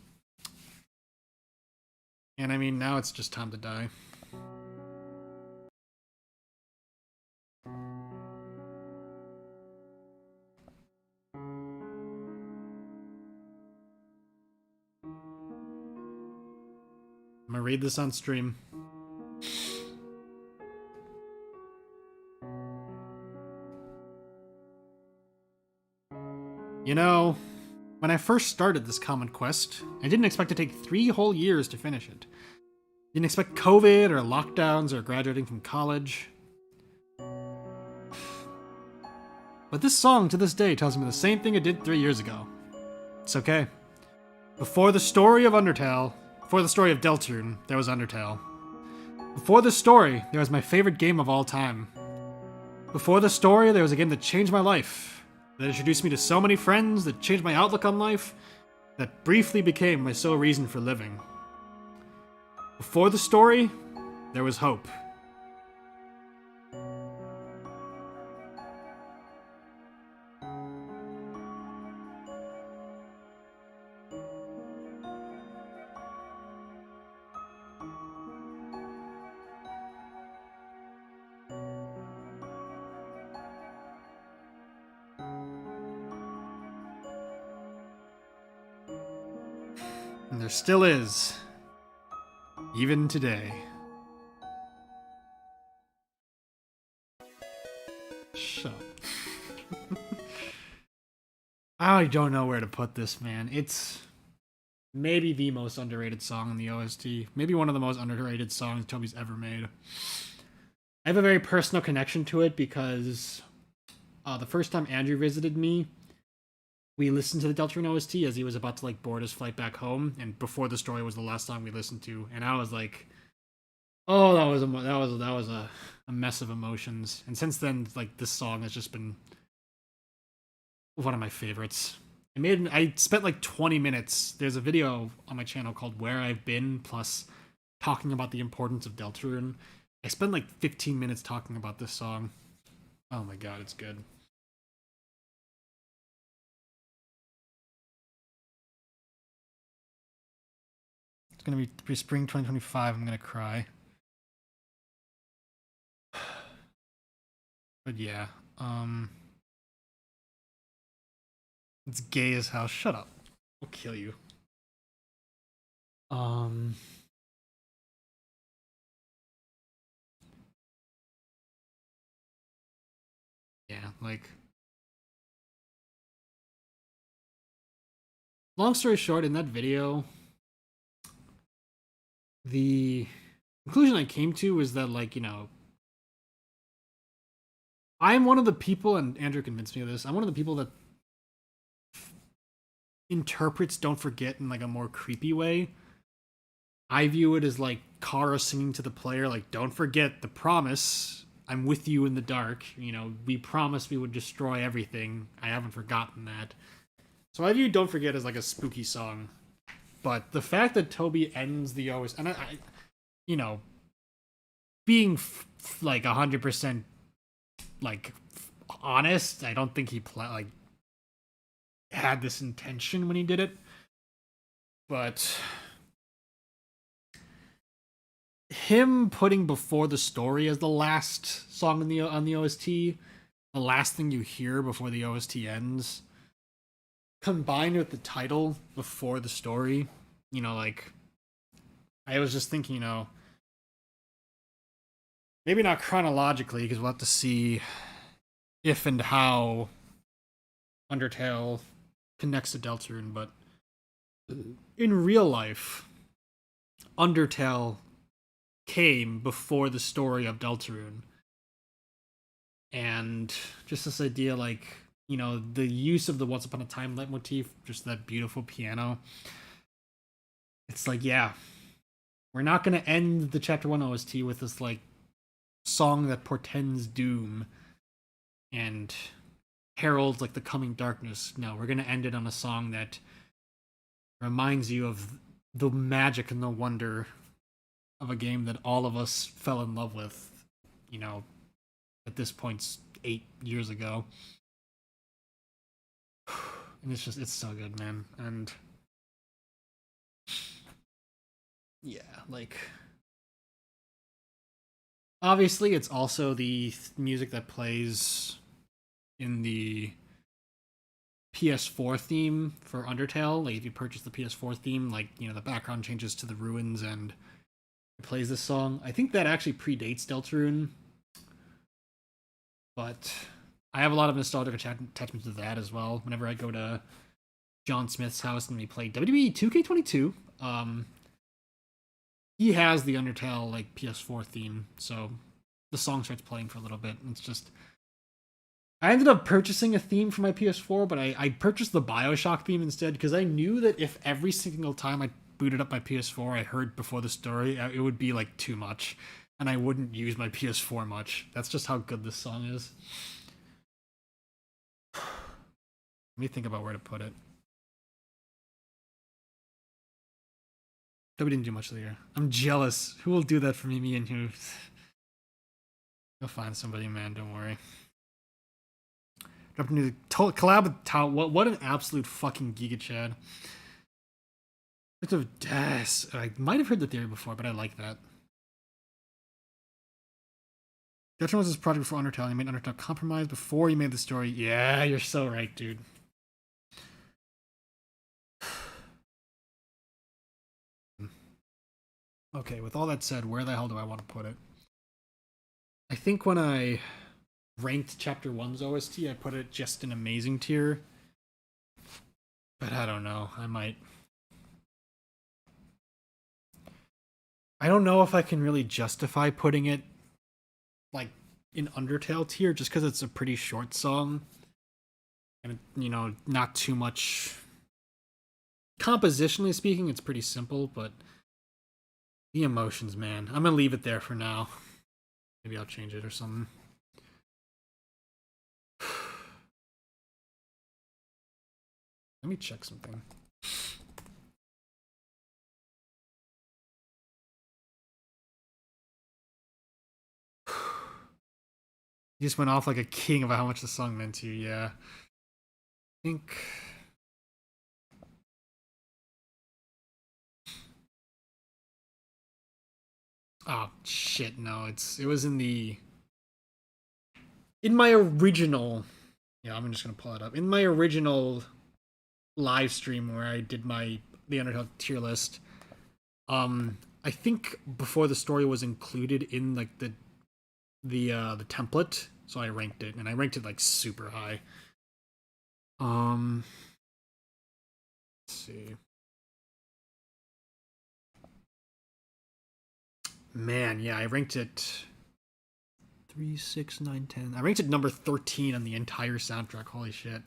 And I mean, now it's just time to die. I'm gonna read this on stream. You know, when I first started this common quest, I didn't expect to take 3 whole years to finish it. Didn't expect COVID or lockdowns or graduating from college. But this song to this day tells me the same thing it did 3 years ago. It's okay. Before the story of Undertale, before the story of Deltarune, there was Undertale. Before the story, there was my favorite game of all time. Before the story, there was a game that changed my life, that introduced me to so many friends, that changed my outlook on life, that briefly became my sole reason for living. Before the story, there was hope. And there still is. Even today. Shut up. I don't know where to put this, man. It's maybe the most underrated song in the OST. Maybe one of the most underrated songs Toby's ever made. I have a very personal connection to it because the first time Andrew visited me, we listened to the Deltarune OST as he was about to like board his flight back home, and Before the Story was the last song we listened to, and I was like, oh, that was a mess of emotions. And since then, like, this song has just been one of my favorites. I spent like 20 minutes. There's a video on my channel called Where I've Been, plus talking about the importance of Deltarune. I spent like 15 minutes talking about this song. Oh my god, it's good. It's gonna be spring 2025. I'm gonna cry. But yeah, it's gay as hell. Shut up. I'll kill you. Yeah, like, long story short, in that video, the conclusion I came to was that, like, you know, I'm one of the people, and Andrew convinced me of this, I'm one of the people that interprets Don't Forget in like a more creepy way. I view it as like Kara singing to the player, like, don't forget the promise. I'm with you in the dark. You know, we promised we would destroy everything. I haven't forgotten that. So I view Don't Forget as like a spooky song. But the fact that Toby ends the OS, and I you know, being like 100% like honest, I don't think he had this intention when he did it. But him putting Before the Story as the last song on the OST, the last thing you hear before the OST ends, combined with the title Before the Story, you know, like, I was just thinking, you know, maybe not chronologically, because we'll have to see if and how Undertale connects to Deltarune, but in real life, Undertale came before the story of Deltarune. and just this idea, like, the use of the Once Upon a Time leitmotif, just that beautiful piano. It's like, yeah, we're not gonna end the Chapter 1 OST with this like song that portends doom and heralds like the coming darkness. No, we're gonna end it on a song that reminds you of the magic and the wonder of a game that all of us fell in love with, you know, at this point 8 years ago. And it's so good, man. And yeah, like, obviously it's also the music that plays in the PS4 theme for Undertale. Like, if you purchase the PS4 theme, like, the background changes to the ruins and it plays this song. I think that actually predates deltarune, but I have a lot of nostalgic attachment to that as well. Whenever I go to John Smith's house and we play WWE 2K22, he has the Undertale like PS4 theme, so the song starts playing for a little bit. And it's just, I ended up purchasing a theme for my PS4, but I purchased the Bioshock theme instead because I knew that if every single time I booted up my PS4 I heard Before the Story, it would be like too much, and I wouldn't use my PS4 much. That's just how good this song is. Let me think about where to put it. Nobody didn't do much of the year. I'm jealous. Who will do that for me and who? You'll find somebody, man. Don't worry. Collab with Tao. What an absolute fucking Giga Chad. I might have heard the theory before, but I like that. Deltarune was his project before Undertale. He made Undertale Compromise before he made the story. Yeah, you're so right, dude. Okay, with all that said, where the hell do I want to put it? I think when I ranked Chapter 1's OST, I put it just in amazing tier. But I don't know. I don't know if I can really justify putting it like in Undertale tier just because it's a pretty short song. And, not too much. Compositionally speaking, it's pretty simple, but the emotions, man. I'm gonna leave it there for now. Maybe I'll change it or something. Let me check something. You just went off like a king about how much the song meant to you, yeah. I think... Oh, shit, no. It was in my original... Yeah, I'm just gonna pull it up. In my original live stream where I did the Undertale tier list, I think Before the Story was included in like the template, so I ranked it, and I ranked it like super high. Let's see. Man, yeah, I ranked it 3, 6, 9, 10. I ranked it number 13 on the entire soundtrack. Holy shit.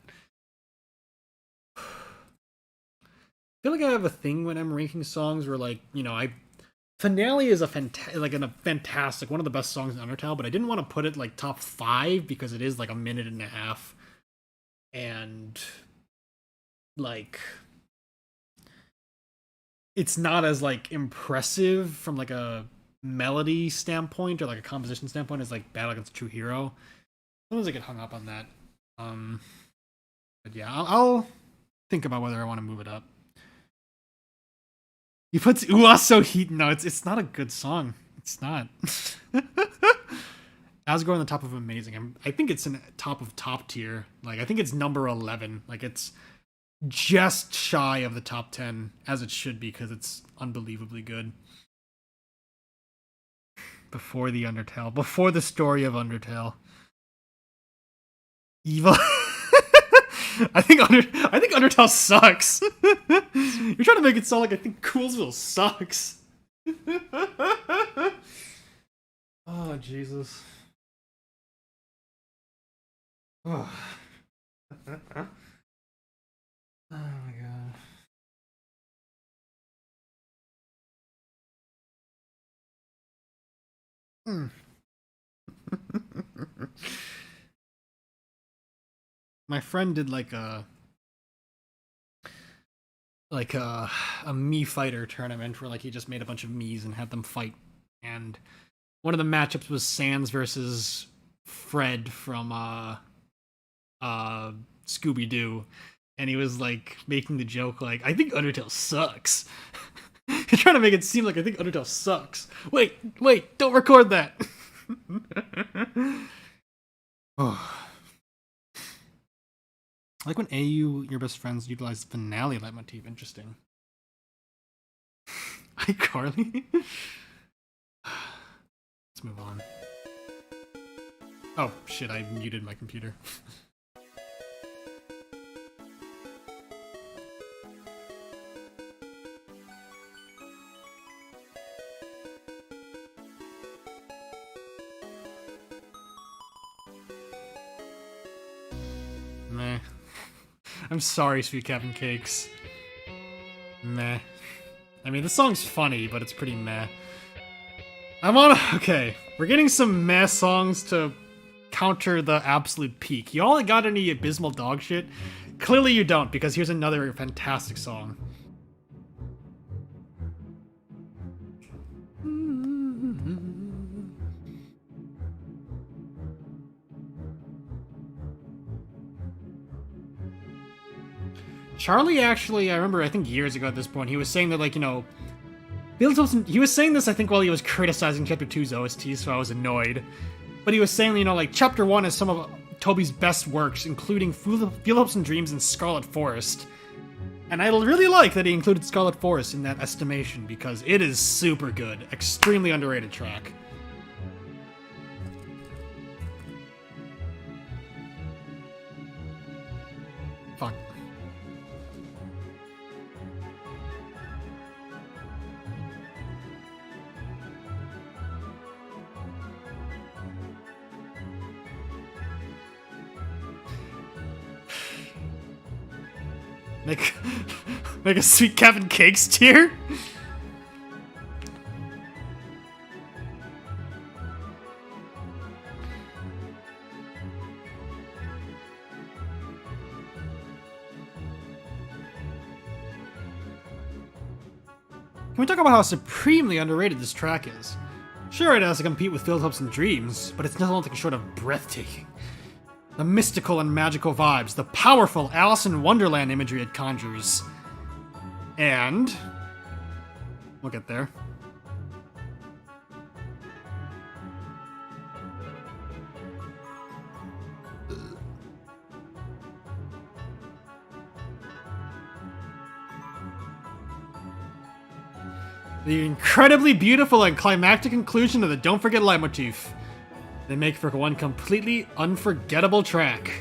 I feel like I have a thing when I'm ranking songs where, like, Finale is a fantastic, one of the best songs in Undertale, but I didn't want to put it like top 5 because it is like a minute and a half, and like it's not as like impressive from like a melody standpoint or like a composition standpoint as like Battle Against True Hero. Sometimes I get hung up on that. But yeah, I'll think about whether I want to move it up. He puts Uaso Heat. No, it's not a good song. It's not. Asgore on the top of amazing. I think it's in top of top tier. Like, I think it's number 11. Like, it's just shy of the top 10, as it should be, because it's unbelievably good. Before the Undertale. Before the story of Undertale. Evil. I think Undertale sucks. You're trying to make it sound like I think Coolsville sucks. Oh, Jesus. Oh, oh my god. Hmm. My friend did like a Mii fighter tournament where like he just made a bunch of Miis and had them fight. And one of the matchups was Sans versus Fred from uh Scooby Doo. And he was like making the joke like, I think Undertale sucks. He's trying to make it seem like I think Undertale sucks. Wait, don't record that. Oh. I like when AU, your best friends, utilize the finale leitmotif. Interesting. Hi, Carly. Let's move on. Oh, shit, I muted my computer. Meh. I'm sorry, Sweet Captain Cakes. Meh. I mean, the song's funny, but it's pretty meh. Okay, we're getting some meh songs to counter the absolute peak. You all got any abysmal dog shit? Clearly you don't, because here's another fantastic song. Charlie actually, I remember, I think years ago at this point, he was saying that, like, you know, he was saying this, I think, while he was criticizing Chapter 2's OST, so I was annoyed. But he was saying, you know, like, Chapter 1 is some of Toby's best works, including Field Hopes and Dreams and Scarlet Forest. And I really like that he included Scarlet Forest in that estimation, because it is super good. Extremely underrated track. Fuck. Make a Sweet Captain Cakes tier? Can we talk about how supremely underrated this track is? Sure, it has to compete with Field Hopes and Dreams, but it's nothing short of breathtaking. The mystical and magical vibes, the powerful Alice in Wonderland imagery it conjures. And we'll get there. The incredibly beautiful and climactic conclusion of the Don't Forget leitmotif. They make for one completely unforgettable track.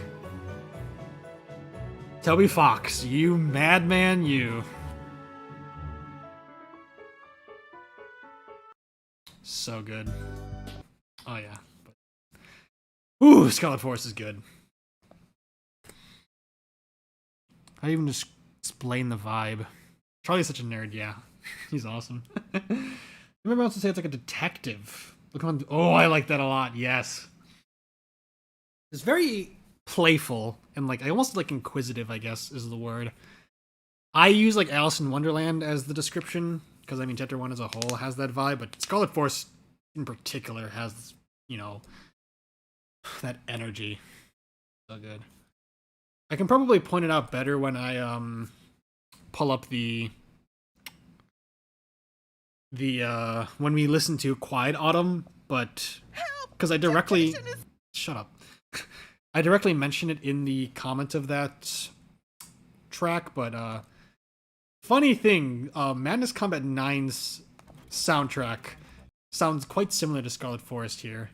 Toby Fox, you madman, you. So good. Oh yeah. Ooh, Scarlet Forest is good. How do you even just explain the vibe? Charlie's such a nerd, yeah. He's awesome. Remember else to say it's like a detective. Look on. Oh, I like that a lot. Yes. It's very playful and like I almost like inquisitive, I guess is the word. I use like Alice in Wonderland as the description because I mean Chapter 1 as a whole has that vibe, but Scarlet Force in particular has, you know, that energy. So good. I can probably point it out better when I pull up the when we listen to Quiet Autumn, but because I directly shut up. I directly mention it in the comment of that track, but funny thing, Madness Combat 9's soundtrack sounds quite similar to Scarlet Forest here.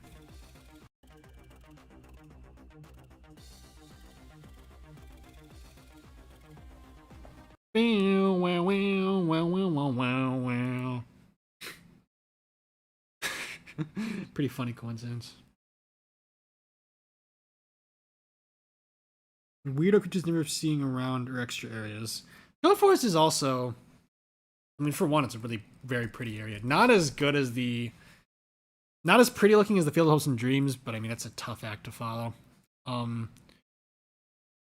Pretty funny coincidence. Weirdo creatures never seeing around or extra areas. Scarlet Forest is also, I mean, for one, it's a really very pretty area. Not as good as not as pretty looking as the Field of Hopes and Dreams, but I mean, that's a tough act to follow.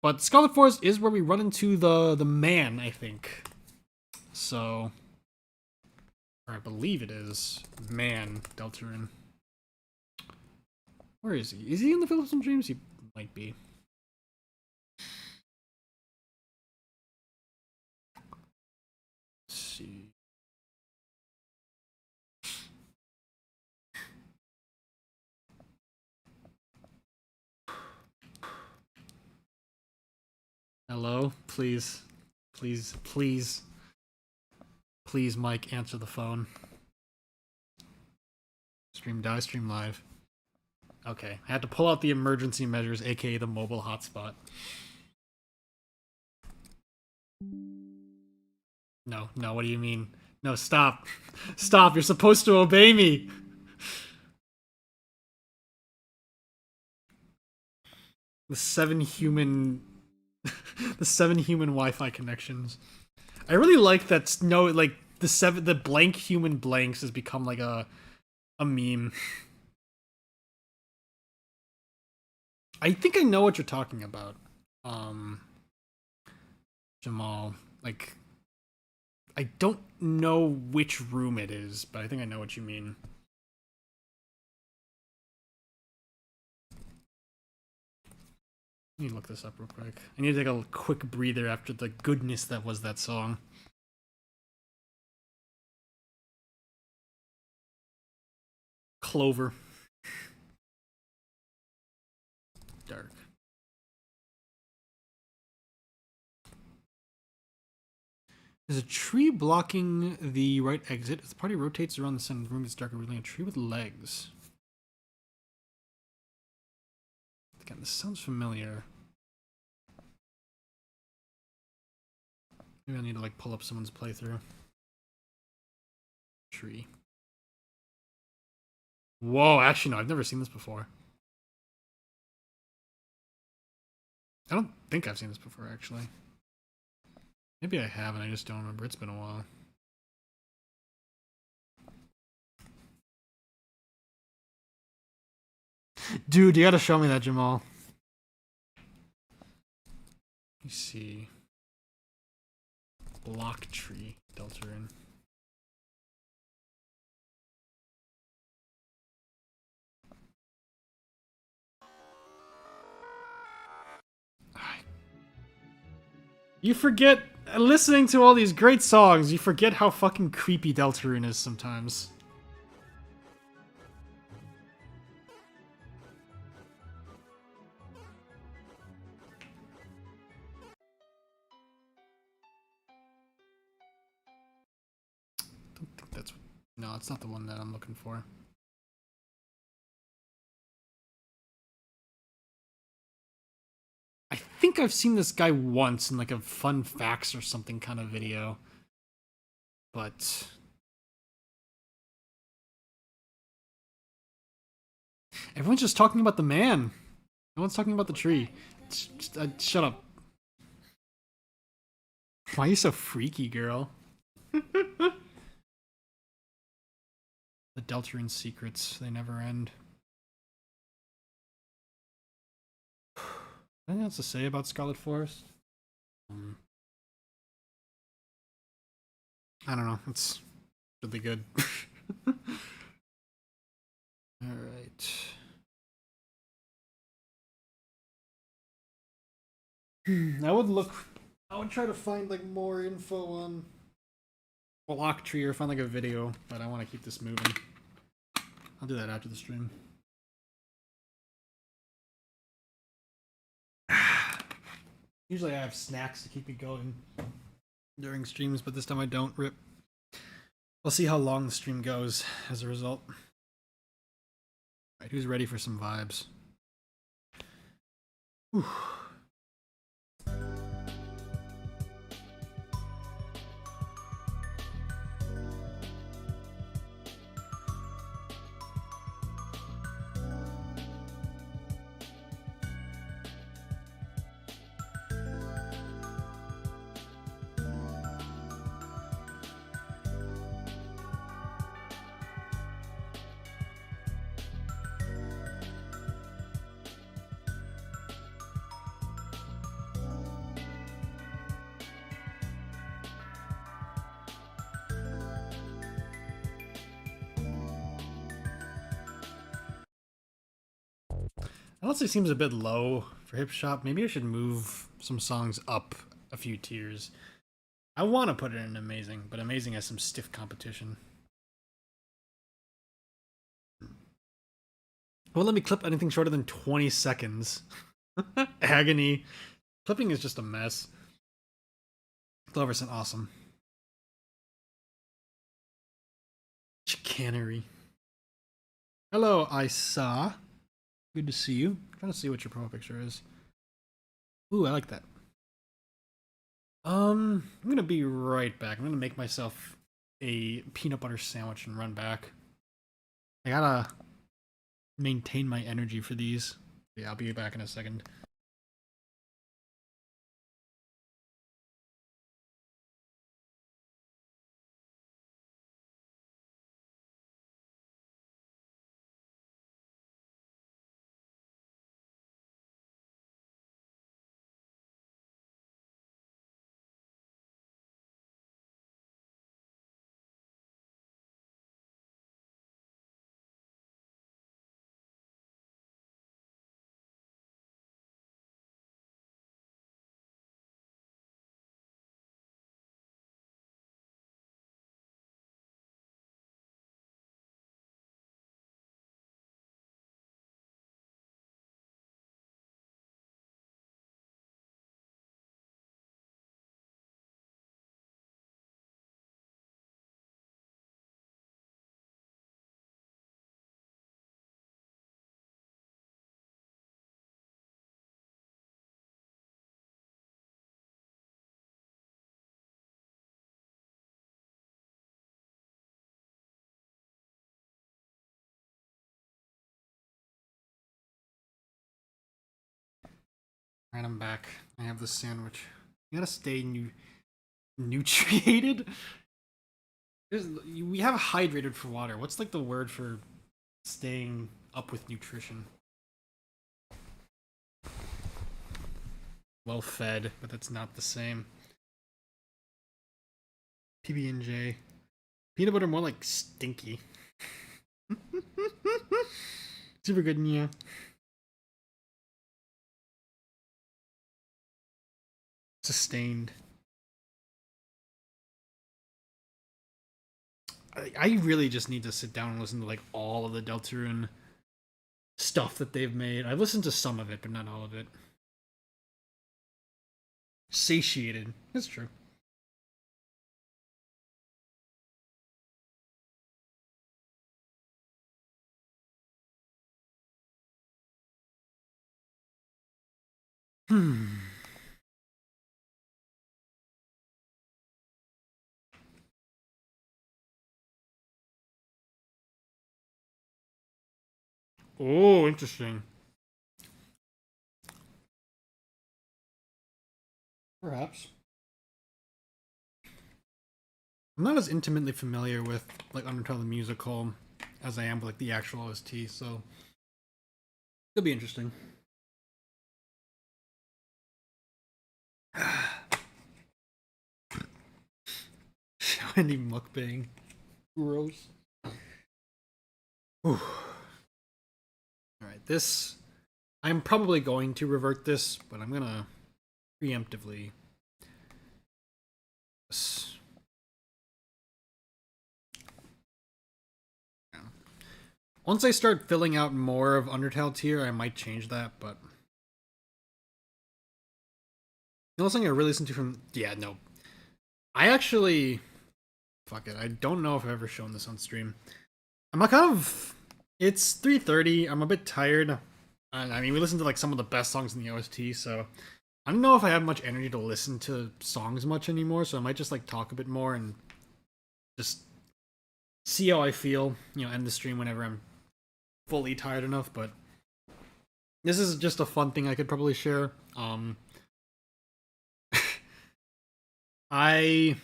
But Scarlet Forest is where we run into the man, I think. So, or I believe it is man deltarune. Where is he? Is he in the Field of Hopes and Dreams? He might be. Let's see. Hello? Please. Please. Please. Please, Mike, answer the phone. Stream die, stream live. Okay, I had to pull out the emergency measures, aka the mobile hotspot. No, no, what do you mean? No, stop. Stop, you're supposed to obey me! The 7 human... the 7 human Wi-Fi connections. I really like that, like, the blank human blanks has become like a meme. I think I know what you're talking about. Jamal, like, I don't know which room it is, but I think I know what you mean. Let me look this up real quick. I need to take a quick breather after the goodness that was that song. Clover. Dark. There's a tree blocking the right exit. As the party rotates around the center of the room, it's darker, revealing a tree with legs. Again, this sounds familiar. Maybe I need to like pull up someone's playthrough. Tree. Whoa, actually no, I've never seen this before. I don't think I've seen this before, actually. Maybe I have and I just don't remember. It's been a while. Dude, you gotta show me that, Jamal. Let me see. Block tree, deltarune. You forget, listening to all these great songs, you forget how fucking creepy deltarune is sometimes. Don't think that's... No, it's not the one that I'm looking for. I think I've seen this guy once in like a fun facts or something kind of video. But... everyone's just talking about the man. No one's talking about the tree. Shut up. Why are you so freaky, girl? The deltarune secrets, they never end. Anything else to say about Scarlet Forest? I don't know. It's really good. Alright. I would try to find like more info on Block Tree or find like a video, but I want to keep this moving. I'll do that after the stream. Usually I have snacks to keep me going during streams, but this time I don't. Rip. We'll see how long the stream goes as a result. Alright, who's ready for some vibes? Whew. Honestly, seems a bit low for hip shop. Maybe I should move some songs up a few tiers. I want to put it in amazing, but amazing has some stiff competition. Well, let me clip anything shorter than 20 seconds. Agony. Clipping is just a mess. Cloverson, awesome. Chicanery. Hello, Isa. Good to see you. I'm trying to see what your profile picture is. Ooh, I like that. I'm gonna be right back. I'm gonna make myself a peanut butter sandwich and run back. I gotta maintain my energy for these. Yeah, I'll be back in a second. Alright, I'm back. I have the sandwich. You gotta stay nutriated? We have hydrated for water. What's like the word for staying up with nutrition? Well fed, but that's not the same. PB&J. Peanut butter more like stinky. Super good, yeah. Sustained. I really just need to sit down and listen to like all of the Deltarune stuff that they've made. I've listened to some of it, but not all of it. Satiated. That's true. Hmm. Oh, interesting. Perhaps. I'm not as intimately familiar with like Undertale the musical as I am with like the actual OST, so it'll be interesting. Any mukbang. Gross. Alright, this I'm probably going to revert this, but I'm gonna preemptively. Once I start filling out more of Undertale tier, I might change that, but the only thing I really listen to from no. I actually fuck it. I don't know if I've ever shown this on stream. I'm like kind of it's 3:30. I'm a bit tired. I mean, we listened to like some of the best songs in the OST, so I don't know if I have much energy to listen to songs much anymore, so I might just like talk a bit more and just see how I feel, end the stream whenever I'm fully tired enough, but this is just a fun thing I could probably share. I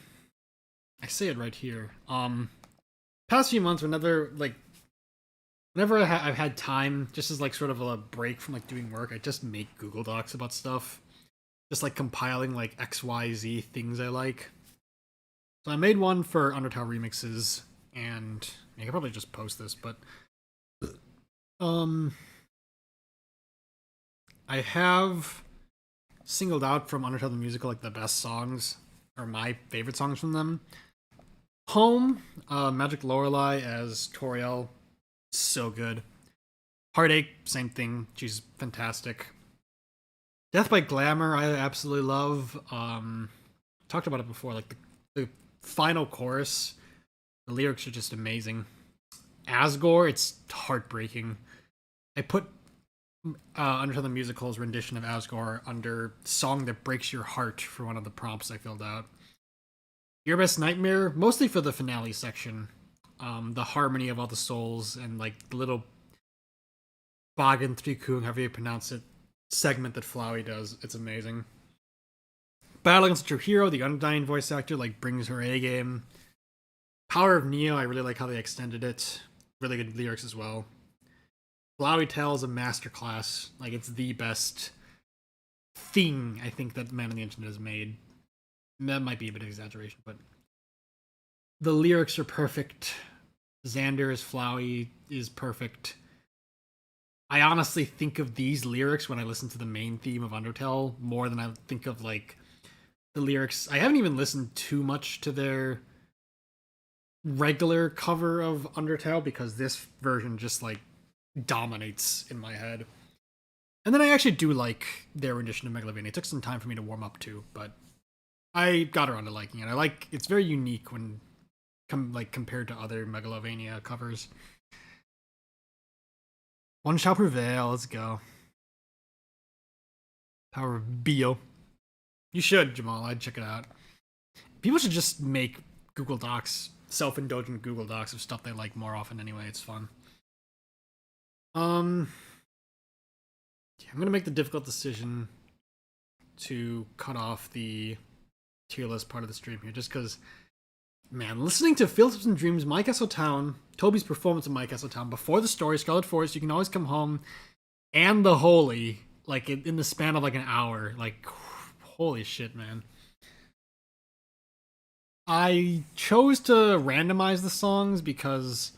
say it right here. Past few months, whenever I've had time, just as like sort of a break from like doing work, I just make Google Docs about stuff, just like compiling like XYZ things I like. So I made one for Undertale remixes, and I could probably just post this, but I have singled out from Undertale the Musical like the best songs, or my favorite songs from them. Home, Magic Lorelei as Toriel, so good. Heartache, same thing, she's fantastic. Death by Glamour, I absolutely love. Talked about it before, like the final chorus, the lyrics are just amazing. Asgore, it's heartbreaking. I put Undertale the Musical's rendition of Asgore under Song That Breaks Your Heart for one of the prompts I filled out. Your Best Nightmare, mostly for the finale section. The harmony of all the souls and like the little Bagan 3-kun, however you pronounce it, segment that Flowey does. It's amazing. Battle Against a True Hero, the Undying voice actor, like brings her A game. Power of Neo, I really like how they extended it. Really good lyrics as well. Flowey Tale is a masterclass. Like, it's the best thing I think that Man on the Internet has made. That might be a bit of exaggeration, but the lyrics are perfect. Xander as Flowey is perfect. I honestly think of these lyrics when I listen to the main theme of Undertale more than I think of like the lyrics. I haven't even listened too much to their regular cover of Undertale because this version just like dominates in my head. And then I actually do like their rendition of Megalovania. It took some time for me to warm up to, but I got around to liking it. I like it's very unique when compared to other Megalovania covers. One shall prevail. Let's go. Power of Bio. You should, Jamal. I'd check it out. People should just make Google Docs, self-indulgent Google Docs of stuff they like more often anyway. It's fun. Yeah, I'm gonna make the difficult decision to cut off the tier list part of the stream here, just because, man, listening to Phillips and Dreams, My Castle Town, Toby's performance of My Castle Town before the story, Scarlet Forest, You Can Always Come Home, and The Holy, like in the span of like an hour, like holy shit, man. I chose to randomize the songs because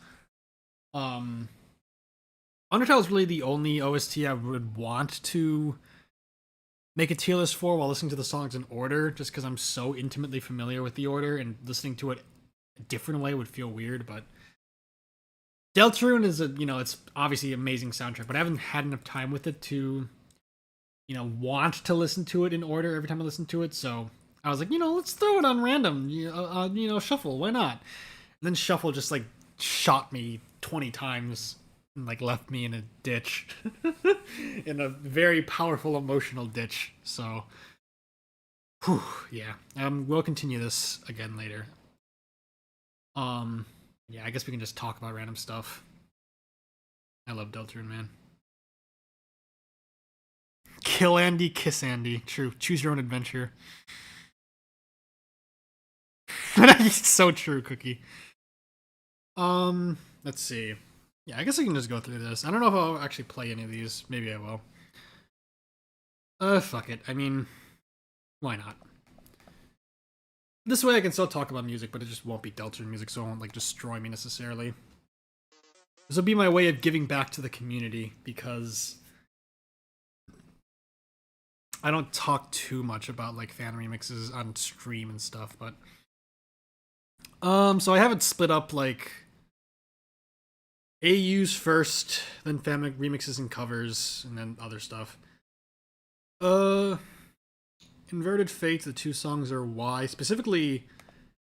Undertale is really the only OST I would want to make a tier list for while listening to the songs in order, just because I'm so intimately familiar with the order, and listening to it a different way would feel weird. But Deltarune is it's obviously an amazing soundtrack, but I haven't had enough time with it to, want to listen to it in order every time I listen to it. So I was like, let's throw it on random, shuffle. Why not? And then shuffle just like shot me 20 times and like left me in a ditch, in a very powerful emotional ditch. So, yeah, we'll continue this again later. Yeah, I guess we can just talk about random stuff. I love Deltarune, man. Kill Andy, kiss Andy. True. Choose your own adventure. It's so true, Cookie. Let's see. Yeah, I guess I can just go through this. I don't know if I'll actually play any of these. Maybe I will. Fuck it. I mean, why not? This way I can still talk about music, but it just won't be Deltarune music, so it won't, like, destroy me necessarily. This will be my way of giving back to the community, because I don't talk too much about, like, fan remixes on stream and stuff, but... so I have it split up, like... AUs first, then fan remixes and covers, and then other stuff. Inverted Fate, the two songs are Y, specifically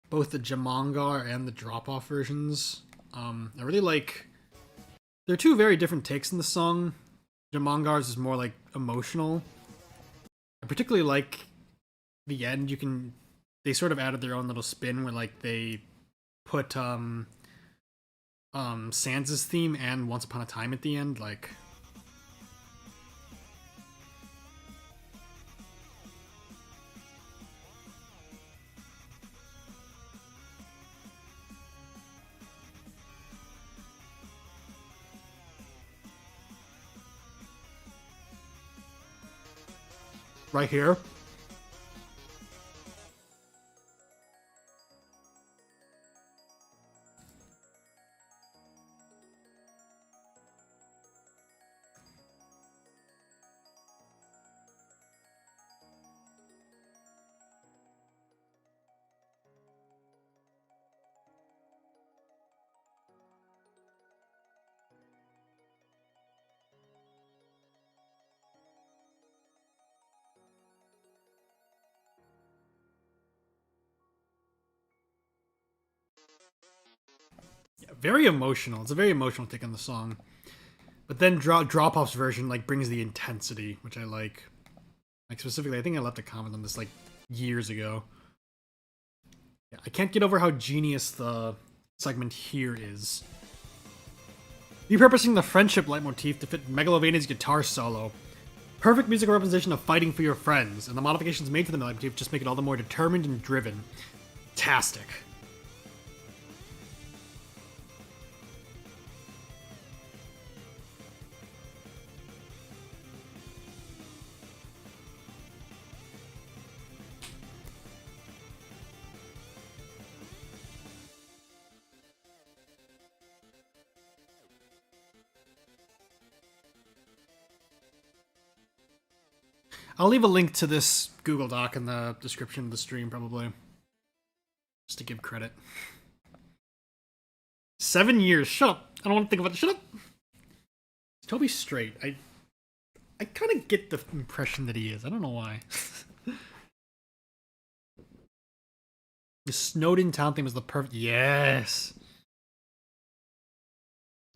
both the Jamongar and the Drop-Off versions. I really like... They're two very different takes in the song. Jamongar's is more, like, emotional. I particularly like the end. They sort of added their own little spin where, like, they put, Sans' theme and Once Upon a Time at the end, like... right here. Very emotional. It's a very emotional take on the song. But then Drop Off's version like brings the intensity, which I like. Like specifically, I think I left a comment on this like years ago. Yeah, I can't get over how genius the segment here is. Repurposing the friendship leitmotif to fit Megalovania's guitar solo. Perfect musical representation of fighting for your friends, and the modifications made to the leitmotif just make it all the more determined and driven. Fantastic. I'll leave a link to this Google Doc in the description of the stream, probably. Just to give credit. 7 years. Shut up. I don't want to think about it. Shut up. Is Toby straight? I kind of get the impression that he is. I don't know why. The Snowden Town theme is the perfect... Yes!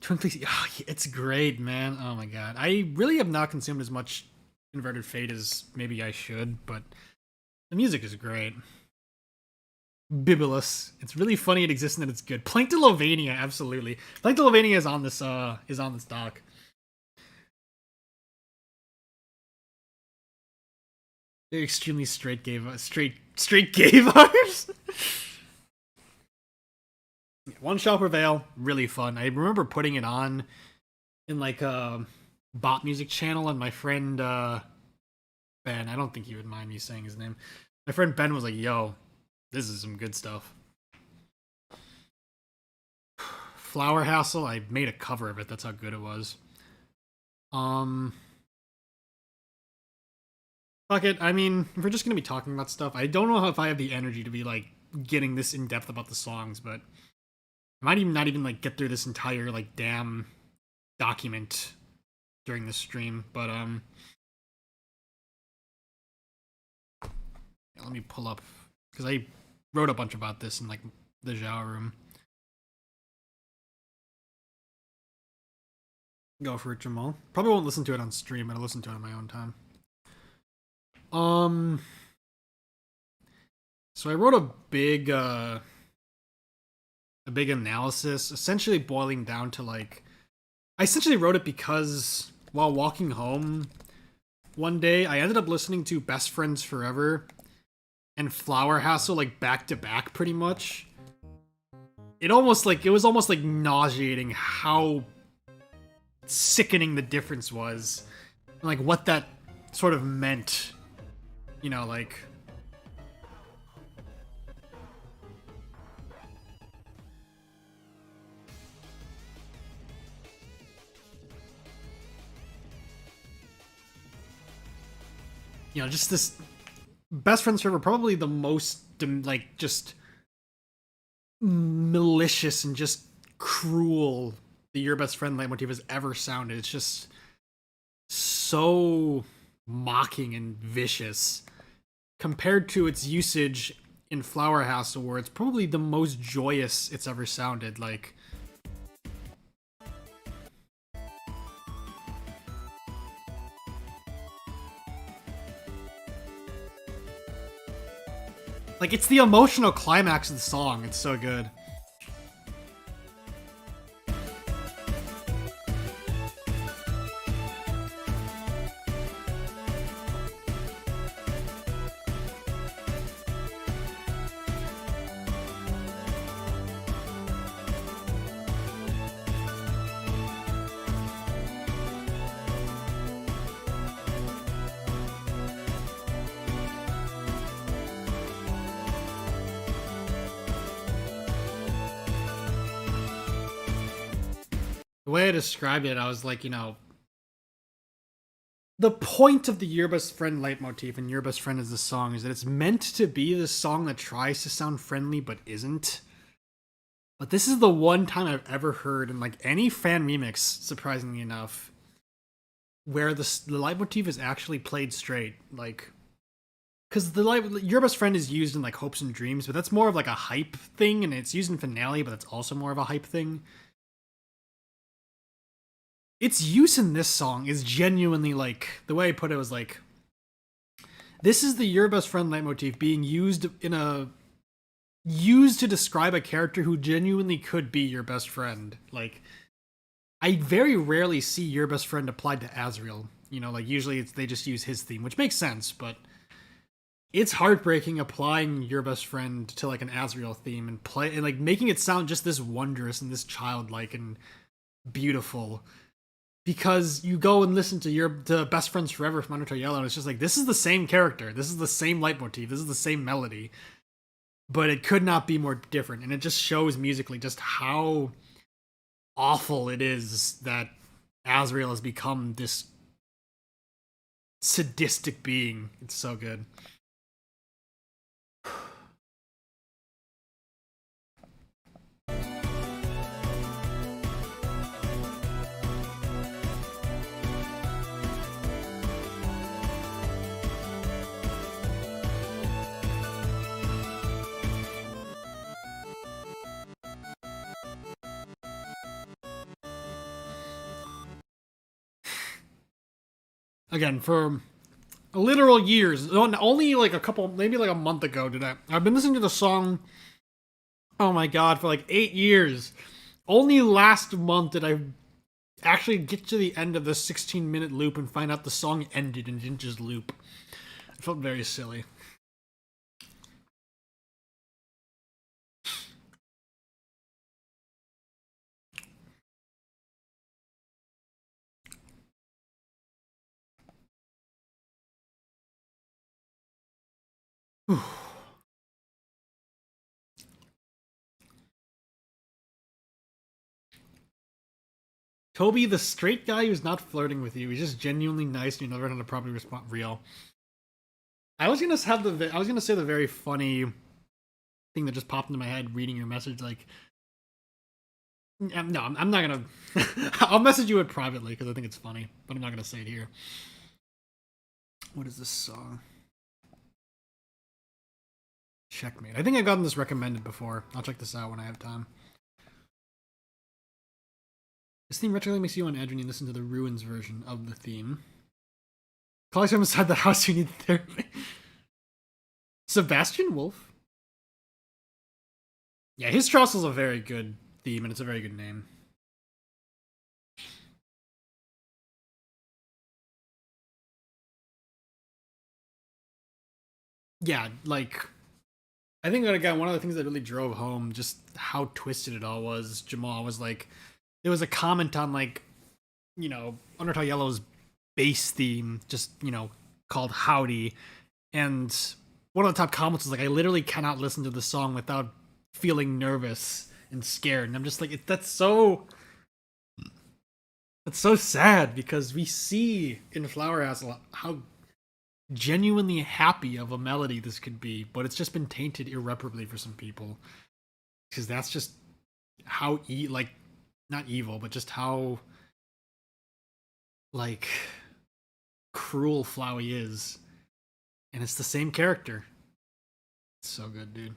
Twinkly... Oh, it's great, man. Oh my god. I really have not consumed as much Inverted Fate as maybe I should, but the music is great. Bibulous. It's really funny it exists and that it's good. Planktolovania, absolutely. Planktolovania is on this doc. They're extremely straight gay vibes. One Shall Prevail, really fun. I remember putting it on in like a bot music channel, and my friend Ben, I don't think he would mind me saying his name. My friend Ben was like, "Yo, this is some good stuff." Flower Hassle, I made a cover of it. That's how good it was. Fuck it. I mean, if we're just gonna be talking about stuff, I don't know if I have the energy to be like getting this in depth about the songs, but I might even not even like get through this entire like damn document during this stream. But yeah, let me pull up because I wrote a bunch about this in like the Zhao room. Go for it, Jamal. Probably won't listen to it on stream, but I'll listen to it on my own time. So I wrote a big analysis, essentially boiling down to like, I essentially wrote it because while walking home one day, I ended up listening to Best Friends Forever and Flower Hassle like back to back pretty much. It was almost like nauseating how sickening the difference was, and like what that sort of meant, you know, like just this Best Friends Forever, probably the most like just malicious and just cruel the Your Best Friend leitmotif has ever sounded. It's just so mocking and vicious compared to its usage in Flower Hassle, where it's probably the most joyous it's ever sounded. Like, it's the emotional climax of the song. It's so good. The way I described it, I was like, the point of the Your Best Friend leitmotif and Your Best Friend is the song is that it's meant to be the song that tries to sound friendly but isn't. But this is the one time I've ever heard in like any fan remix, surprisingly enough, where the leitmotif is actually played straight. Like, because the like your best friend is used in like Hopes and Dreams, but that's more of like a hype thing, and it's used in Finale, but it's also more of a hype thing. Its use in this song is genuinely like, the way I put it was like, this is the your best friend leitmotif being used to describe a character who genuinely could be your best friend. Like, I very rarely see your best friend applied to Azriel. You know, like usually they just use his theme, which makes sense, but it's heartbreaking applying your best friend to like an Azriel theme and like making it sound just this wondrous and this childlike and beautiful. Because you go and listen to Best Friends Forever from Undertale Yellow, and it's just like, this is the same character, this is the same leitmotif, this is the same melody, but it could not be more different. And it just shows musically just how awful it is that Azriel has become this sadistic being. It's so good. Again, for literal years, only like a couple, maybe like a month ago I've been listening to the song, oh my god, for like 8 years. Only last month did I actually get to the end of the 16-minute loop and find out the song ended and didn't just loop. It felt very silly. Toby, the straight guy who's not flirting with you, he's just genuinely nice and you never know how to properly respond. Real. I was gonna say the very funny thing that just popped into my head reading your message. Like, no, I'm not gonna. I'll message you it privately because I think it's funny, but I'm not gonna say it here. What is this song? Checkmate. I think I've gotten this recommended before. I'll check this out when I have time. This theme retroactively makes you and Andrew need to listen to the Ruins version of the theme. Calling from inside the house, you need therapy. Sebastian Wolf? Yeah, his Troussel's is a very good theme, and it's a very good name. Yeah, like, I think that, again, one of the things that really drove home just how twisted it all was, Jamal, was like, there was a comment on, like, you know, Undertale Yellow's bass theme, just, you know, called Howdy, and one of the top comments was like, I literally cannot listen to the song without feeling nervous and scared. And I'm just like, that's so sad, because we see in Flower House how genuinely happy of a melody this could be, but it's just been tainted irreparably for some people, because that's just how like, not evil, but just how like cruel Flowey is. And it's the same character. It's so good, dude.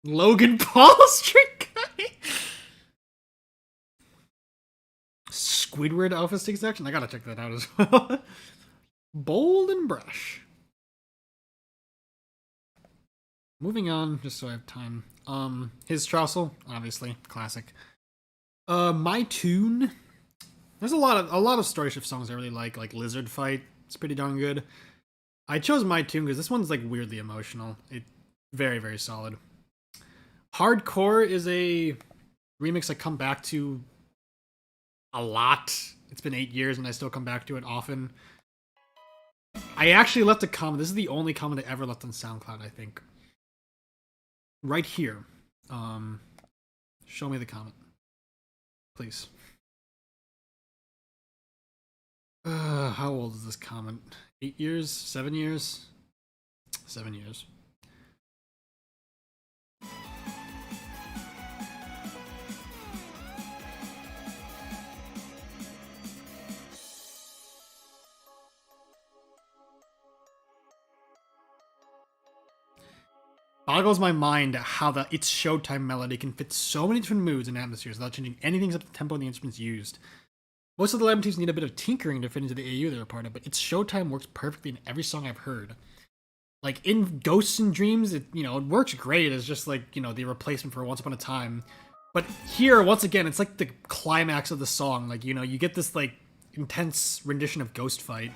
Logan Paul Street Guy. Squidward Alpha Stick section. I gotta check that out as well. Bold and Brush. Moving on, just so I have time. His Troussel, obviously, classic. My Tune. There's a lot of Story Shift songs I really like Lizard Fight. It's pretty darn good. I chose My Tune because this one's like weirdly emotional. It very, very solid. Hardcore is a remix I come back to a lot. It's been 8 years and I still come back to it often. I actually left a comment. This is the only comment I ever left on SoundCloud, I think. Right here. Show me the comment. Please. How old is this comment? 8 years? 7 years? 7 years. boggles my mind how the It's Showtime melody can fit so many different moods and atmospheres without changing anything except the tempo and the instruments used. Most of the live motifs need a bit of tinkering to fit into the AU they're a part of, but It's Showtime works perfectly in every song I've heard. Like, in Ghosts and Dreams, it works great as just, like, the replacement for Once Upon a Time. But here, once again, it's like the climax of the song. Like, you get this, like, intense rendition of Ghost Fight.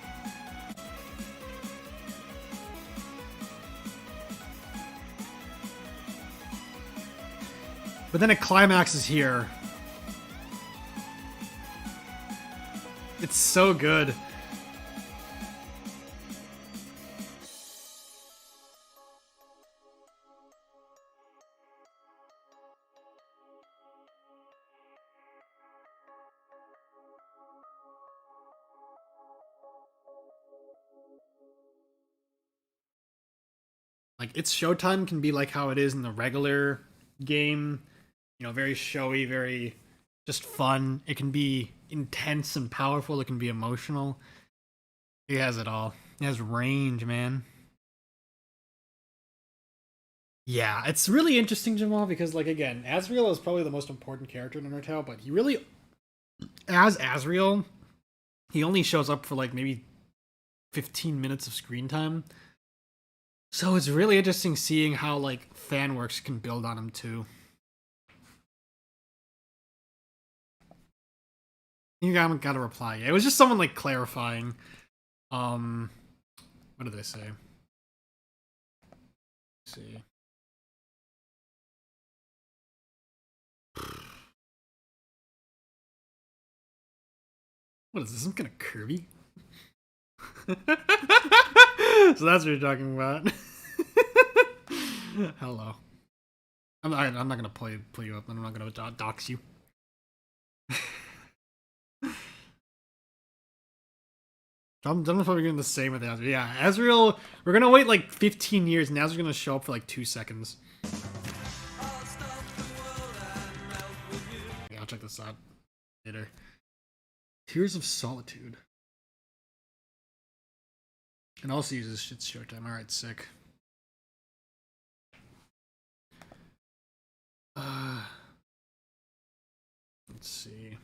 But then it climaxes here. It's so good. Like, It's Showtime can be like how it is in the regular game. Very showy, very just fun. It can be intense and powerful. It can be emotional. It has it all. It has range, man. Yeah, it's really interesting, Jamal, because, like, again, Asriel is probably the most important character in Undertale, but he really, as Asriel, he only shows up for, like, maybe 15 minutes of screen time. So it's really interesting seeing how, like, fan works can build on him, too. You haven't got a reply yet. It was just someone, like, clarifying. What did they say? Let's see. What is this? Some kind of Kirby? So that's what you're talking about. Hello. I'm not gonna pull you up. I'm not gonna dox you. I'm probably doing the same with Asriel. Yeah, Asriel, we're gonna wait like 15 years, and Asriel's gonna show up for like 2 seconds. Yeah, I'll check this out later. Tears of Solitude. And also uses It's Showtime. Alright, sick. Let's see.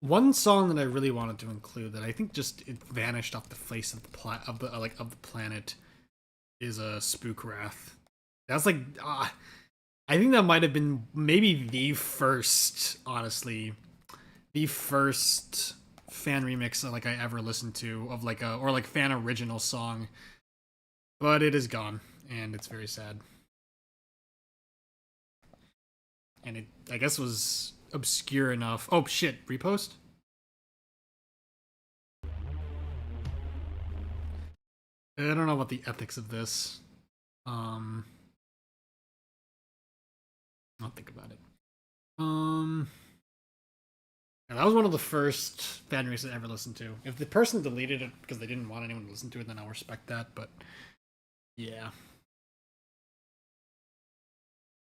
One song that I really wanted to include that I think just it vanished off the face of the planet is a Spook Wrath. That's like I think that might have been maybe the first, honestly, the first fan remix that, like, I ever listened to of like a or like fan original song. But it is gone, and it's very sad. And it, I guess, was obscure enough. Oh shit, repost? I don't know about the ethics of this. I'll think about it. Yeah, that was one of the first fan remixes I ever listened to. If the person deleted it because they didn't want anyone to listen to it, then I'll respect that, but yeah.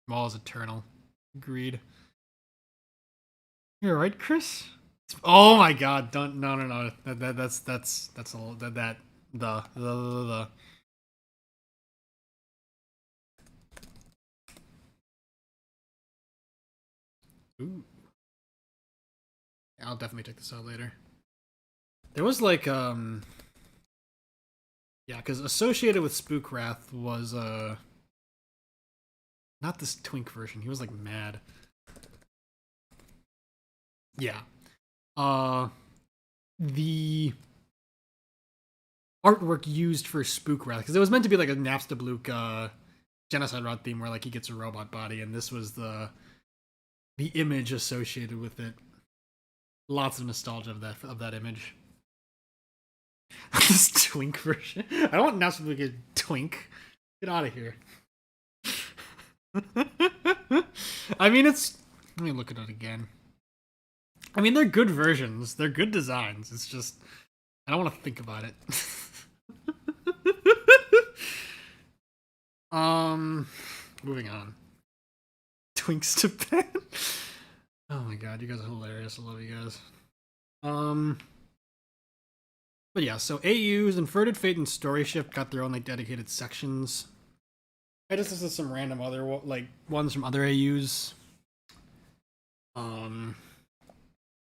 Wall is eternal. Agreed. You're right, Chris. Oh my God! Don't no. That's a little the. Ooh. I'll definitely check this out later. There was like yeah, because associated with Spook Wrath was not this Twink version. He was like mad. Yeah. The artwork used for Spook Wrath, because it was meant to be like a Napstablook genocide route theme where like he gets a robot body, and this was the image associated with it. Lots of nostalgia of that image. This Twink version. I don't want Napstablook to get Twink. Get out of here. I mean, it's. Let me look at it again. I mean, they're good versions. They're good designs. It's just I don't want to think about it. Moving on. Twinks to pen. Oh my God, you guys are hilarious. I love you guys. But yeah, so AU's Inverted Fate and Story Shift got their own like dedicated sections. I just listed some random other like ones from other AUs.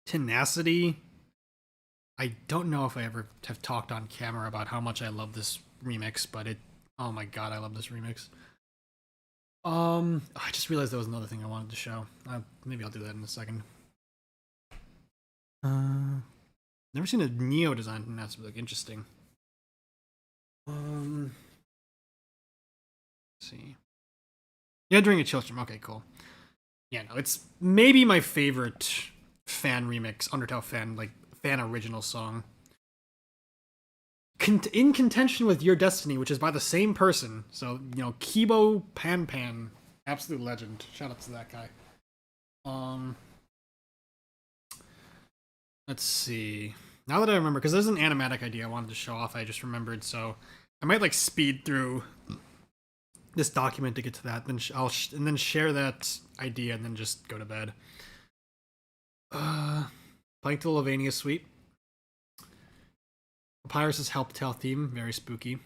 Tenacity. I don't know if I ever have talked on camera about how much I love this remix, but oh my god, I love this remix. I just realized there was another thing I wanted to show. Maybe I'll do that in a second. Never seen a Neo design from that, so like interesting. Let's see. Yeah, during a chill stream. Okay, cool. Yeah, no, it's maybe my favorite fan remix, Undertale fan original song. In contention with Your Destiny, which is by the same person. So, you know, Kibo Pan, absolute legend. Shout out to that guy. Let's see. Now that I remember, because there's an animatic idea I wanted to show off, I just remembered, so I might like speed through this document to get to that. Then I'll and then share that idea, and then just go to bed. Playing to the Lavania Suite. Papyrus's Helptale theme, very spooky.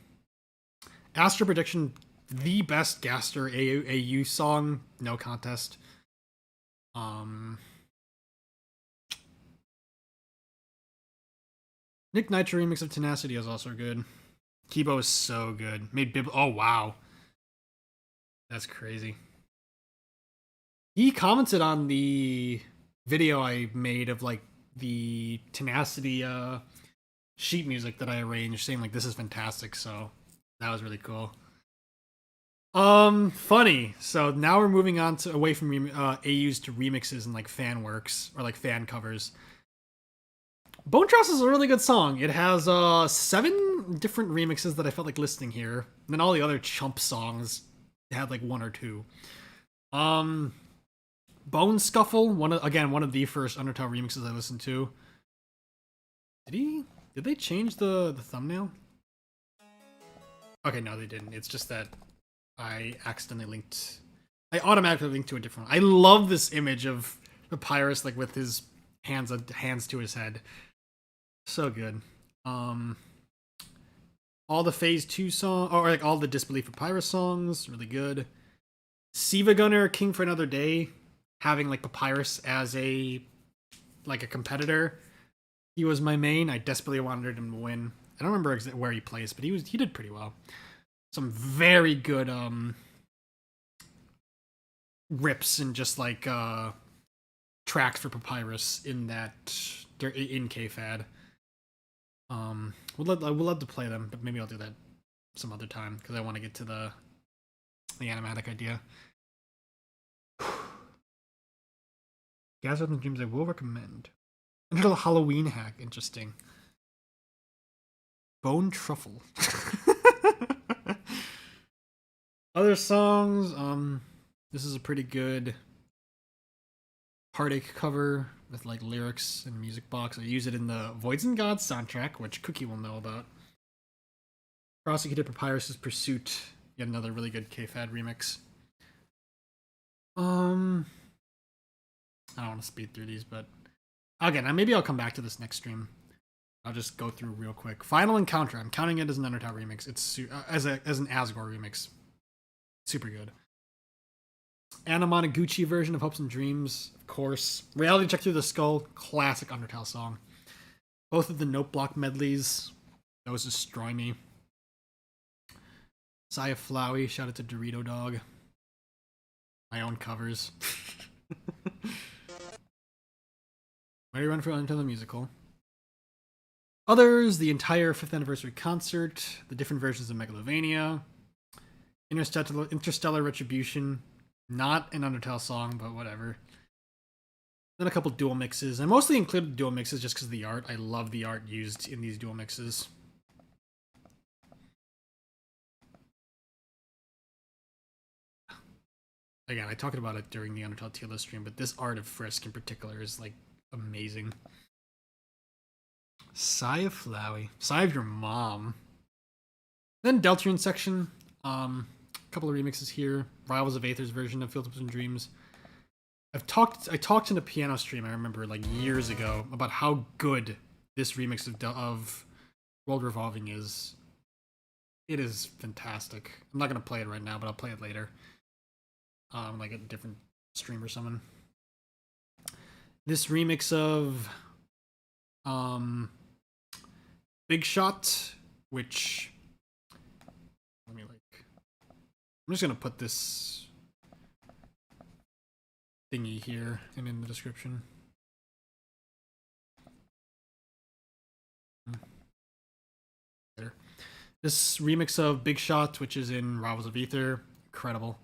Astro Prediction, the best Gaster AU song, no contest. Nick Nitro remix of Tenacity is also good. Kibo is so good. Made Bib. Oh wow, that's crazy. He commented on the video I made of like the Tenacity sheet music that I arranged, saying like this is fantastic. So that was really cool. Funny. So now we're moving on to away from AUs to remixes and like fan works or like fan covers. Bone Trust is a really good song. It has 7 different remixes that I felt like listing here. And then all the other chump songs had like 1 or 2. Bone Scuffle, one of the first Undertale remixes I listened to. Did they change the thumbnail? Okay, no, they didn't. It's just that I automatically linked to a different one. I love this image of Papyrus like with his hands to his head. So good. All the Phase 2 songs, or like all the Disbelief Papyrus songs, really good. Siva Gunner, King for Another Day, having like Papyrus as a competitor. He was my main. I desperately wanted him to win. I don't remember where he placed, but he did pretty well. Some very good rips and just like tracks for Papyrus in KFAD. We'll love to play them, but maybe I'll do that some other time because I want to get to the animatic idea. Gather the Dreams I will recommend. Another Halloween hack, interesting. Bone Truffle. Other songs, this is a pretty good Heartache cover with like lyrics and music box. I use it in the Voids and Gods soundtrack, which Cookie will know about. Prosecuted Papyrus's Pursuit, yet another really good KFAD remix. I don't want to speed through these, but again, maybe I'll come back to this next stream. I'll just go through real quick. Final Encounter. I'm counting it as an Undertale remix. It's as an Asgore remix. Super good. Anamanaguchi version of Hopes and Dreams, of course. Reality Check Through the Skull, classic Undertale song. Both of the Note Block medleys, those destroy me. Saya Flowey, shout out to Dorito Dog. My own covers. Ready Run for Undertale the Musical. Others, the entire 5th anniversary concert, the different versions of Megalovania, Interstellar Retribution, not an Undertale song, but whatever. Then a couple dual mixes. I mostly included dual mixes just because of the art. I love the art used in these dual mixes. Again, I talked about it during the Undertale tier list stream, but this art of Frisk in particular is like amazing. Sigh of Flowey. Sigh of Your Mom. Then Deltarune section. A couple of remixes here. Rivals of Aether's version of Field Hopes and Dreams. I talked in a piano stream, I remember, like years ago, about how good this remix of World Revolving is. It is fantastic. I'm not gonna play it right now, but I'll play it later. Like a different stream or something. This remix of Big Shot, which let me like I'm just gonna put this thingy here and in the description. There. This remix of Big Shot, which is in Rivals of Ether, incredible.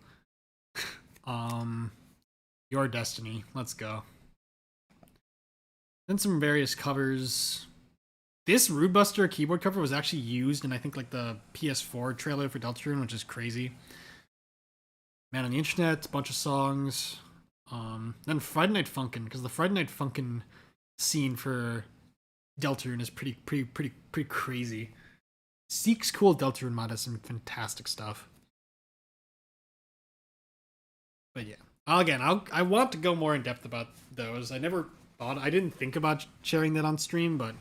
Your Destiny, let's go. Then some various covers. This Rude Buster keyboard cover was actually used in, I think, like the PS4 trailer for deltarune, which is crazy. Man on the Internet, a bunch of songs. Then Friday Night Funkin', because the Friday Night Funkin' scene for deltarune is pretty crazy. Seek's cool deltarune mod has some fantastic stuff. But yeah, again, I want to go more in depth about those. I didn't think about sharing that on stream, but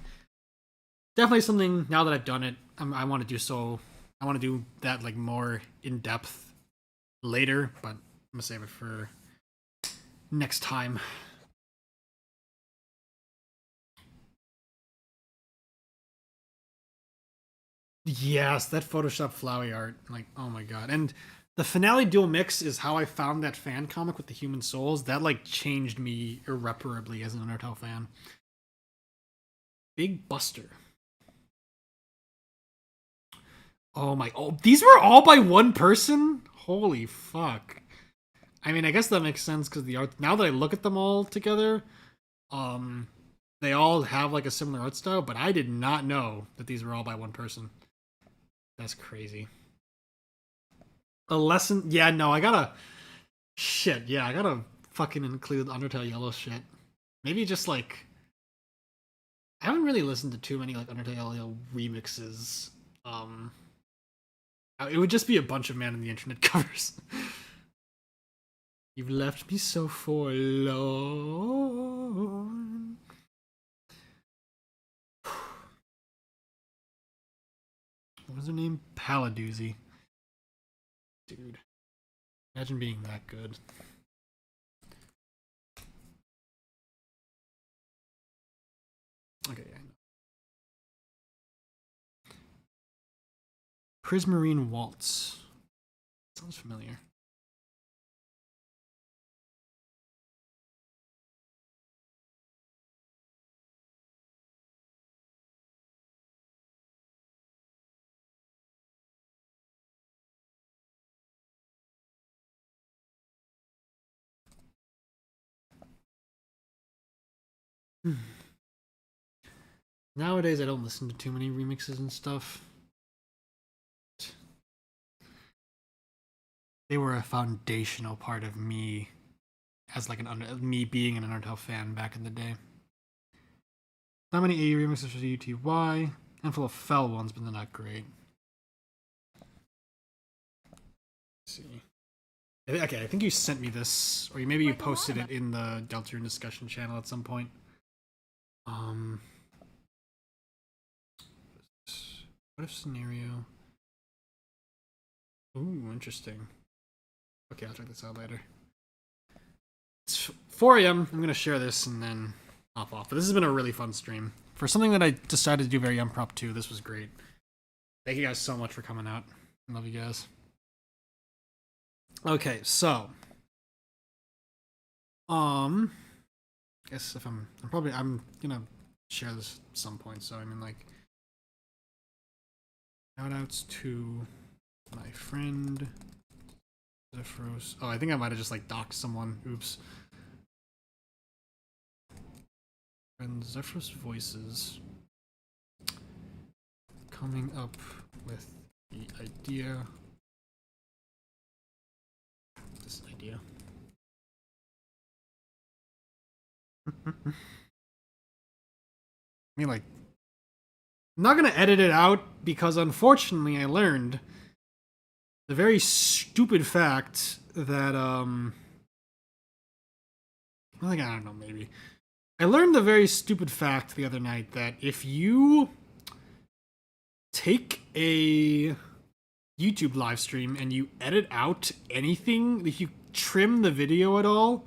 definitely something now that I've done it, I want to do so. I want to do that like more in depth later, but I'm gonna save it for next time. Yes, that Photoshop Flowey art, like, oh my god. And the finale dual mix is how I found that fan comic with the human souls. That like changed me irreparably as an Undertale fan. Big Buster. Oh, these were all by one person? Holy fuck. I mean, I guess that makes sense because the art, now that I look at them all together, they all have like a similar art style, but I did not know that these were all by one person. That's crazy. A lesson, yeah, no, I gotta fucking include Undertale Yellow shit. Maybe just like, I haven't really listened to too many like Undertale Yellow remixes. It would just be a bunch of Man on the Internet covers. You've left me so forlorn. What was her name? Paladoozy. Dude. Imagine being that good. Okay, I know. Prismarine Waltz. Sounds familiar. Nowadays, I don't listen to too many remixes and stuff. They were a foundational part of me as like me being an Undertale fan back in the day. Not many AE remixes for UTY, handful of fell ones, but they're not great. Let's see. Okay, I think you sent me this, or maybe you posted it in the deltarune discussion channel at some point. What if scenario? Ooh, interesting. Okay, I'll check this out later. It's 4 a.m. I'm gonna share this and then hop off. But this has been a really fun stream. For something that I decided to do very impromptu, this was great. Thank you guys so much for coming out. I love you guys. Okay, so I guess if I'm gonna share this at some point, so I mean like shoutouts to my friend Zephyros. Oh, I think I might have just like doxed someone. Oops. Friend Zephyros Voices coming up with the idea. This idea. I mean, like, I'm not gonna edit it out because unfortunately I learned the very stupid fact that I don't know, maybe. I learned the very stupid fact the other night that if you take a YouTube live stream and you edit out anything, if you trim the video at all,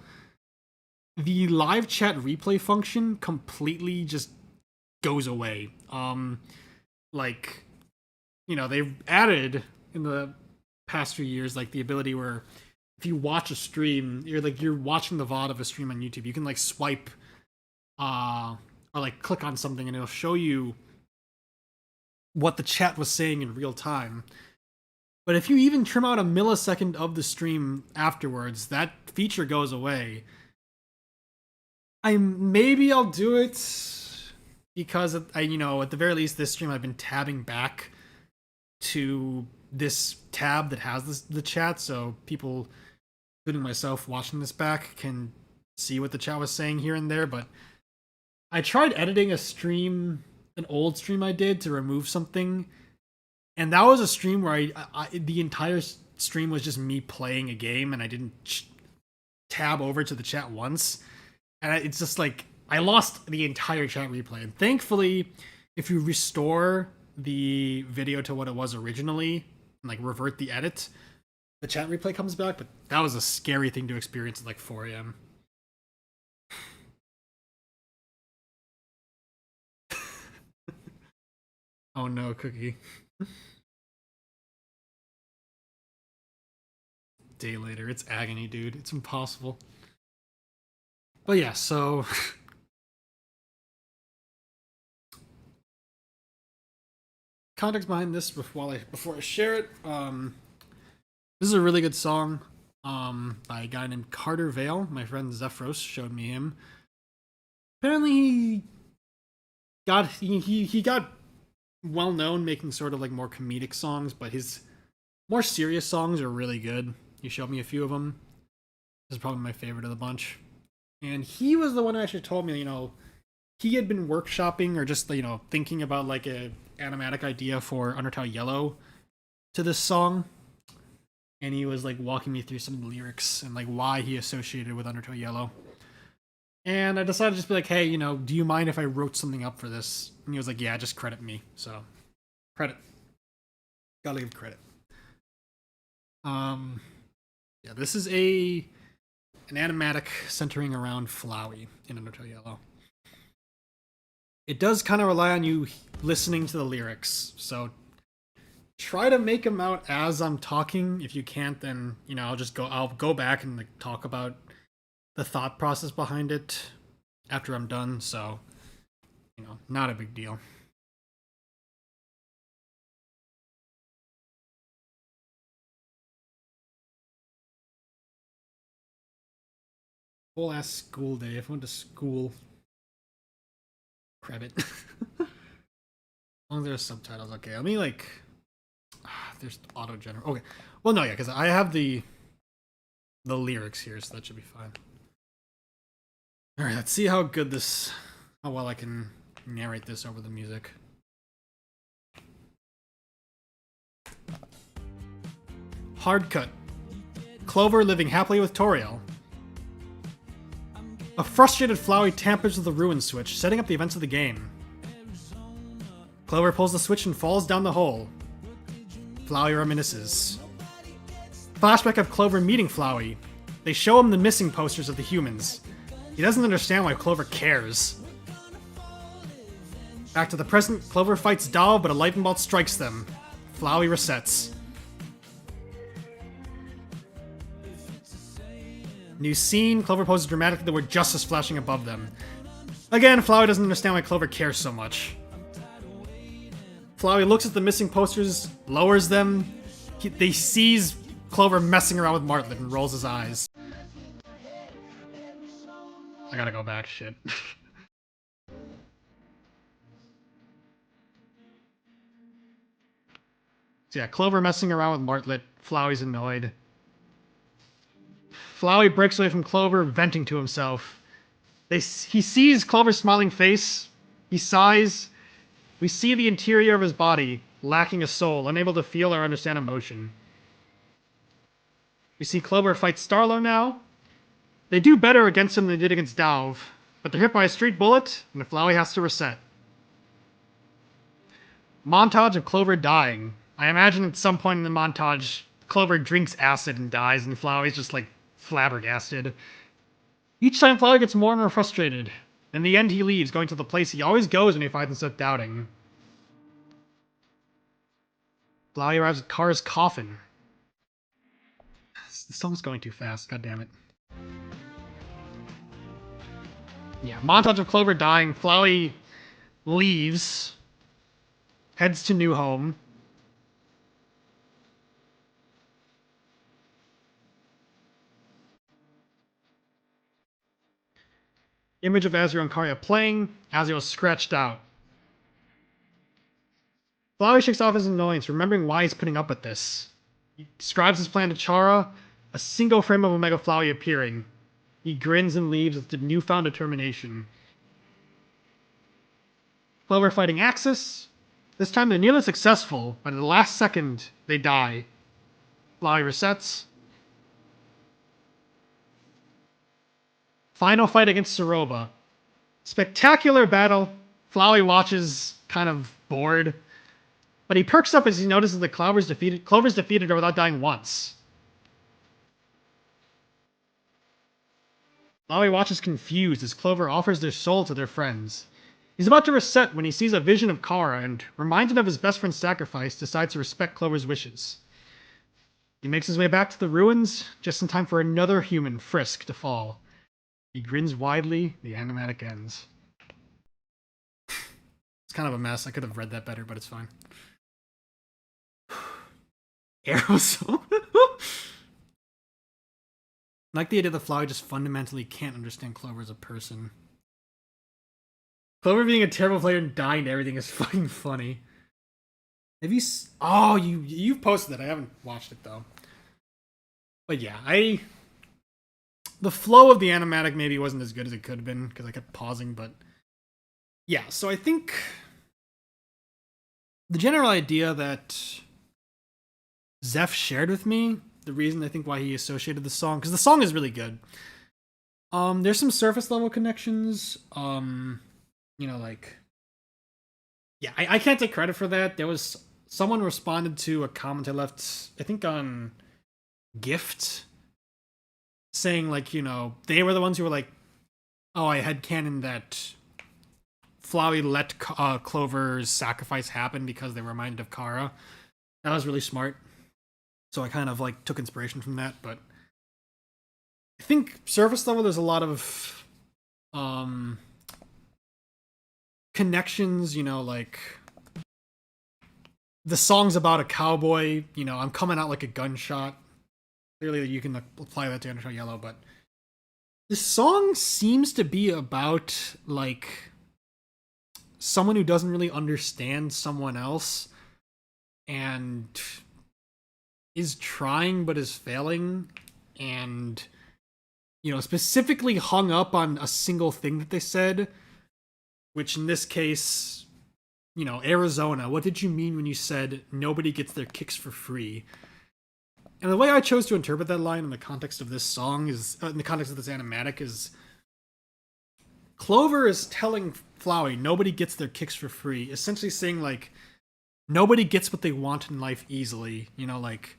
the live chat replay function completely just goes away. Like, they've added in the past few years, like, the ability where if you watch a stream, you're watching the VOD of a stream on YouTube, you can like swipe or like click on something and it'll show you what the chat was saying in real time. But if you even trim out a millisecond of the stream afterwards, that feature goes away. Maybe I'll do it because at the very least this stream I've been tabbing back to this tab that has the chat, so people, including myself watching this back, can see what the chat was saying here and there. But I tried editing an old stream I did to remove something, and that was a stream where the entire stream was just me playing a game, and I didn't tab over to the chat once. And it's just like, I lost the entire chat replay. And thankfully, if you restore the video to what it was originally, and like revert the edit, the chat replay comes back. But that was a scary thing to experience at like 4 a.m. Oh no, Cookie. Day later, it's agony, dude. It's impossible. But yeah, so context behind this before I share it. This is a really good song by a guy named Carter Vale. My friend Zephyros showed me him. Apparently he got well known making sort of like more comedic songs, but his more serious songs are really good. He showed me a few of them. This is probably my favorite of the bunch. And he was the one who actually told me, he had been workshopping or just, thinking about like a animatic idea for Undertale Yellow to this song. And he was like walking me through some of the lyrics and like why he associated with Undertale Yellow. And I decided to just be like, hey, do you mind if I wrote something up for this? And he was like, yeah, just credit me. So, credit. Gotta give credit. Yeah, this is an animatic centering around Flowey in Undertale Yellow. It does kind of rely on you listening to the lyrics, so try to make them out as I'm talking. If you can't, then I'll go back and like talk about the thought process behind it after I'm done. So, not a big deal. Whole ass school day. If I went to school, credit. As long as there's subtitles, okay. Let me like. There's auto generate. Okay. Well, no, yeah, because I have the lyrics here, so that should be fine. All right, let's see how well I can narrate this over the music. Hard cut. Clover living happily with Toriel. A frustrated Flowey tampers with the ruin switch, setting up the events of the game. Clover pulls the switch and falls down the hole. Flowey reminisces. Flashback of Clover meeting Flowey. They show him the missing posters of the humans. He doesn't understand why Clover cares. Back to the present, Clover fights Dao, but a lightning bolt strikes them. Flowey resets. New scene, Clover poses dramatically the word justice flashing above them. Again, Flowey doesn't understand why Clover cares so much. Flowey looks at the missing posters, lowers them. They sees Clover messing around with Martlet and rolls his eyes. I gotta go back, shit. So yeah, Clover messing around with Martlet. Flowey's annoyed. Flowey breaks away from Clover, venting to himself. He sees Clover's smiling face. He sighs. We see the interior of his body, lacking a soul, unable to feel or understand emotion. We see Clover fight Starlo now. They do better against him than they did against Dauv, but they're hit by a straight bullet, and Flowey has to reset. Montage of Clover dying. I imagine at some point in the montage, Clover drinks acid and dies, and Flowey's just like flabbergasted. Each time Flowey gets more and more frustrated. In the end, he leaves, going to the place he always goes when he finds himself doubting. Flowey arrives at Kara's coffin. The song's going too fast, god damn it. Yeah, montage of Clover dying, Flowey leaves, heads to new home. Image of Azrael and Karya playing, Azrael scratched out. Flowey shakes off his annoyance, remembering why he's putting up with this. He describes his plan to Chara, a single frame of Omega Flowey appearing. He grins and leaves with the newfound determination. Clover fighting Axis. This time they're nearly successful, but at the last second, they die. Flowey resets. Final fight against Soroba. Spectacular battle. Flowey watches, kind of bored. But he perks up as he notices that Clover's defeated her without dying once. Flowey watches confused as Clover offers their soul to their friends. He's about to reset when he sees a vision of Kara and, reminded of his best friend's sacrifice, decides to respect Clover's wishes. He makes his way back to the ruins, just in time for another human, Frisk, to fall. He grins widely, the animatic ends. It's kind of a mess. I could have read that better, but it's fine. Aerosol. I like the idea that Flowey just fundamentally can't understand Clover as a person. Clover being a terrible player and dying to everything is fucking funny. Have you? Oh, you've posted it. I haven't watched it though. But yeah, the flow of the animatic maybe wasn't as good as it could have been because I kept pausing. But yeah, so I think the general idea that Zeph shared with me, the reason I think why he associated the song, because the song is really good. There's some surface level connections. Like, yeah, I can't take credit for that. There was someone responded to a comment I left, I think on Gift, saying like, they were the ones who were like, oh, I had canon that Flowey let Clover's sacrifice happen because they were reminded of Kara. That was really smart. So I kind of like took inspiration from that, but I think surface level there's a lot of connections, like the song's about a cowboy, I'm coming out like a gunshot. Clearly you can apply that to Undershot Yellow, but this song seems to be about like someone who doesn't really understand someone else and is trying but is failing, and specifically hung up on a single thing that they said, which in this case, Arizona, what did you mean when you said nobody gets their kicks for free? And the way I chose to interpret that line in the context of this song is, in the context of this animatic, is Clover is telling Flowey nobody gets their kicks for free, essentially saying like nobody gets what they want in life easily, like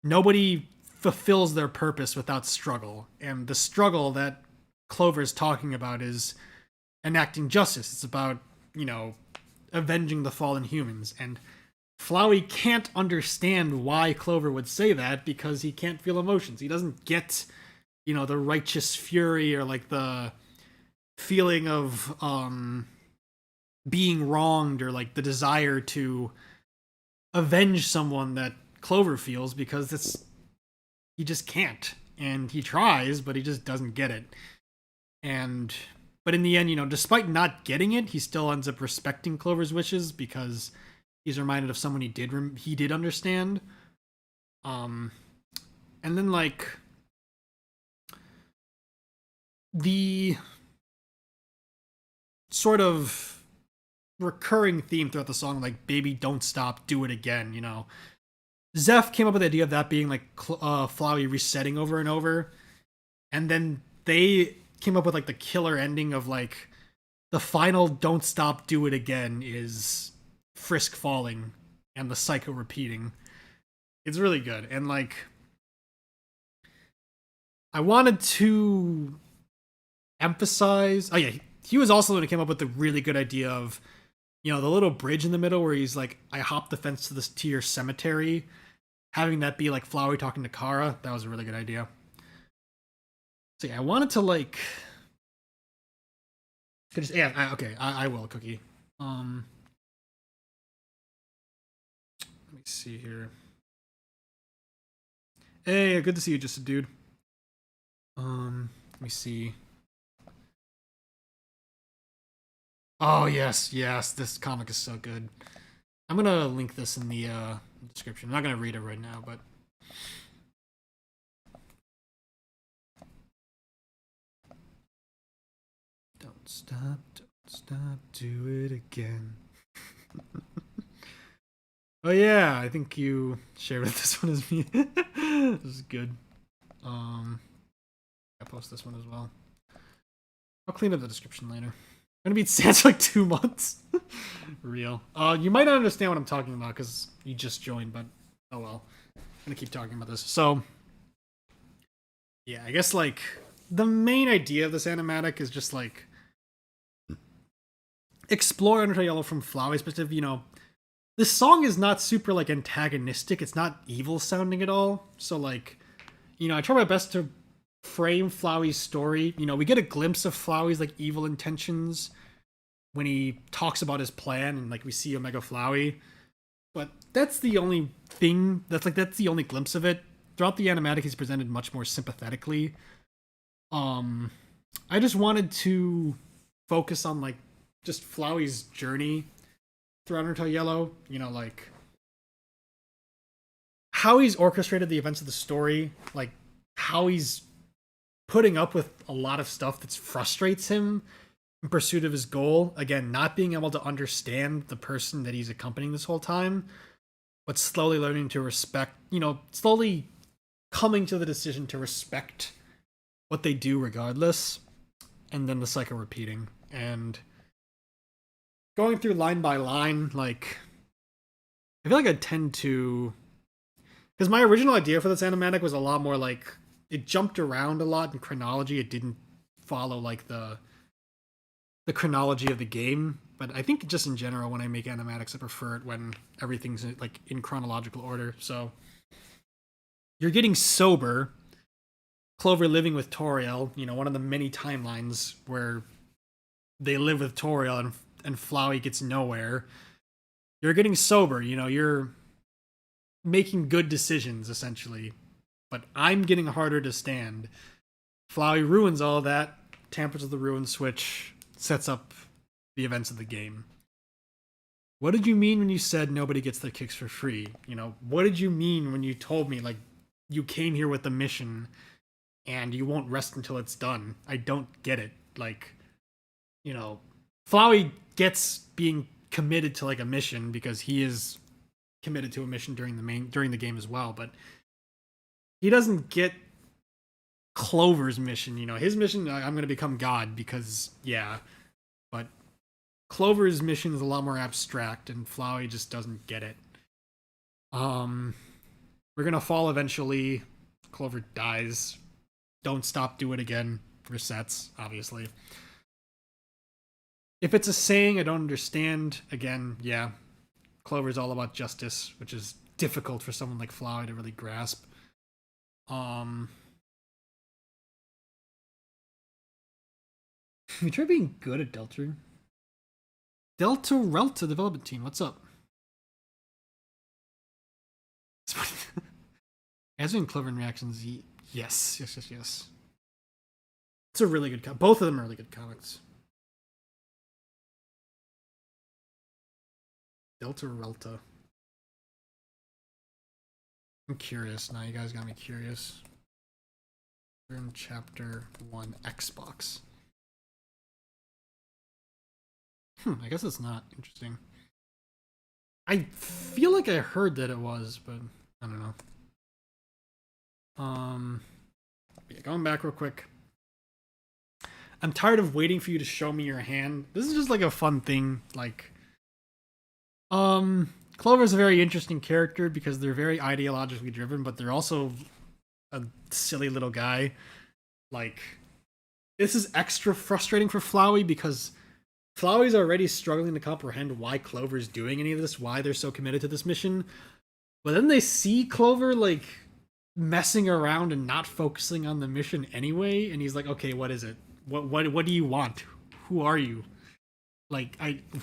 nobody fulfills their purpose without struggle. And the struggle that Clover is talking about is enacting justice. It's about, avenging the fallen humans. And Flowey can't understand why Clover would say that because he can't feel emotions. He doesn't get, the righteous fury or like the feeling of being wronged or like the desire to avenge someone that Clover feels, because he just can't. And he tries, but he just doesn't get it. But in the end, despite not getting it, he still ends up respecting Clover's wishes because he's reminded of someone he did understand. And then like the sort of recurring theme throughout the song, like "Baby, don't stop, do it again." Zeph came up with the idea of that being like Flowey resetting over and over, and then they came up with like the killer ending of like the final "Don't stop, do it again" is Frisk falling, and the cycle repeating. It's really good. And like I wanted to emphasize, oh yeah, he was also the one who came up with the really good idea of, you know, the little bridge in the middle where he's like, I hopped the fence to your cemetery, having that be like Flowey talking to Kara. That was a really good idea. So yeah, I wanted to like okay, I will, Cookie. Let me see here. Hey, good to see you, just a dude. Let me see. Oh yes, yes, this comic is so good. I'm gonna link this in the description. I'm not gonna read it right now, but don't stop, do it again. Oh yeah, I think you shared this one as me. This is good. I'll post this one as well. I'll clean up the description later. I'm gonna be at Santa like 2 months. Real. You might not understand what I'm talking about because you just joined, but oh well. I'm gonna keep talking about this. So, yeah, I guess like the main idea of this animatic is just like explore Undertale Yellow from Flowey's perspective. You know, this song is not super like antagonistic. It's not evil sounding at all. So like, you know, I try my best to frame Flowey's story. You know, we get a glimpse of Flowey's like evil intentions when he talks about his plan, and like we see Omega Flowey. But that's the only thing. That's the only glimpse of it. Throughout the animatic, he's presented much more sympathetically. I just wanted to focus on like just Flowey's journey through Undertale Yellow. You know, like how he's orchestrated the events of the story, like how he's putting up with a lot of stuff that frustrates him in pursuit of his goal. Again, not being able to understand the person that he's accompanying this whole time, but slowly learning to respect, you know, slowly coming to the decision to respect what they do regardless, and then the cycle repeating. And going through line by line, like, I feel like I tend to, because my original idea for this animatic was a lot more like, it jumped around a lot in chronology. It didn't follow like the chronology of the game. But I think just in general, when I make animatics, I prefer it when everything's like in chronological order. So you're getting sober, Clover living with Toriel, you know, one of the many timelines where they live with Toriel and Flowey gets nowhere. You're getting sober, you know, you're making good decisions essentially. But I'm getting harder to stand. Flowey ruins all that, tampers with the ruin switch, sets up the events of the game. What did you mean when you said nobody gets their kicks for free? You know, what did you mean when you told me, like, you came here with a mission and you won't rest until it's done? I don't get it. Like, you know, Flowey gets being committed to, like, a mission because he is committed to a mission during the game as well, but he doesn't get Clover's mission. You know, his mission, I'm going to become God because, yeah. But Clover's mission is a lot more abstract, and Flowey just doesn't get it. We're going to fall eventually. Clover dies. Don't stop, do it again. Resets, obviously. If it's a saying I don't understand, again, yeah. Clover's all about justice, which is difficult for someone like Flowey to really grasp. We try being good at deltarune. Delta development team, what's up? Answering Clover in reactions, yes. It's a really good comic. Both of them are really good comics. Delta. I'm curious now. You guys got me curious. We're in chapter 1, Xbox. I guess it's not interesting. I feel like I heard that it was, but I don't know. Yeah, going back real quick. I'm tired of waiting for you to show me your hand. This is just like a fun thing. Like, Clover's a very interesting character because they're very ideologically driven, but they're also a silly little guy. Like, this is extra frustrating for Flowey because Flowey's already struggling to comprehend why Clover's doing any of this, why they're so committed to this mission. But then they see Clover, like, messing around and not focusing on the mission anyway, and he's like, okay, what is it? What do you want? Who are you? Like,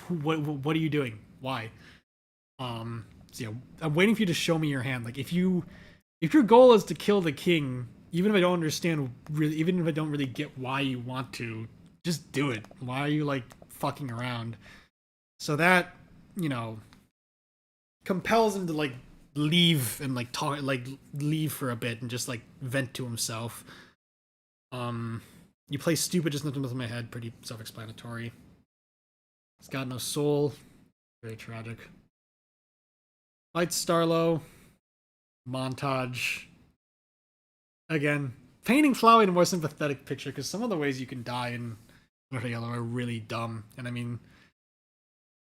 what are you doing? Why? So, I'm waiting for you to show me your hand. Like, if your goal is to kill the king, even if I don't understand, really, even if I don't really get why you want to, just do it. Why are you, like, fucking around? So that, you know, compels him to, like, leave and, like, talk, like, leave for a bit and just, like, vent to himself. You play stupid, just nothing with my head. Pretty self-explanatory. He's got no soul. Very tragic. Light Starlow. Montage. Again, painting Flowey in a more sympathetic picture because some of the ways you can die in Ultra Yellow are really dumb. And I mean,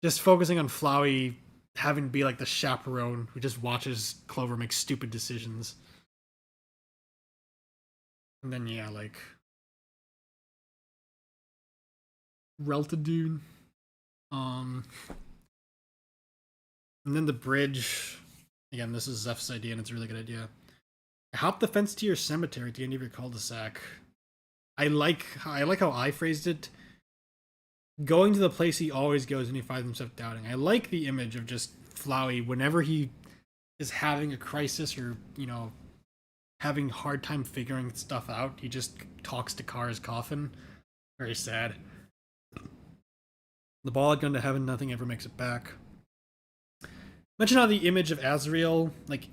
just focusing on Flowey having to be like the chaperone who just watches Clover make stupid decisions. And then, yeah, like, Reltadune. And then the bridge. Again, this is Zeph's idea, and it's a really good idea. Hop the fence to your cemetery at the end of your cul-de-sac. I like how I phrased it. Going to the place he always goes when he finds himself doubting. I like the image of just Flowey whenever he is having a crisis or, you know, having a hard time figuring stuff out. He just talks to Kara's coffin. Very sad. The ball had gone to heaven, nothing ever makes it back. Mention how the image of Azrael, like,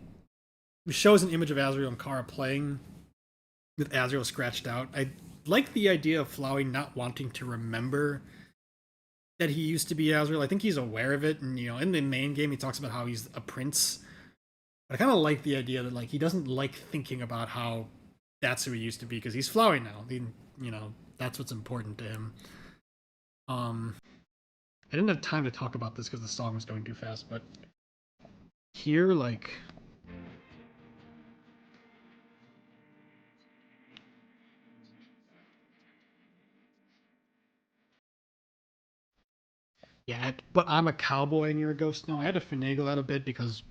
shows an image of Azrael and Kara playing with Azrael scratched out. I like the idea of Flowey not wanting to remember that he used to be Azrael. I think he's aware of it, and, you know, in the main game he talks about how he's a prince. But I kind of like the idea that, like, he doesn't like thinking about how that's who he used to be because he's Flowey now. You know, that's what's important to him. I didn't have time to talk about this because the song was going too fast, but here, like, yeah, but I'm a cowboy and you're a ghost. No, I had to finagle that a bit because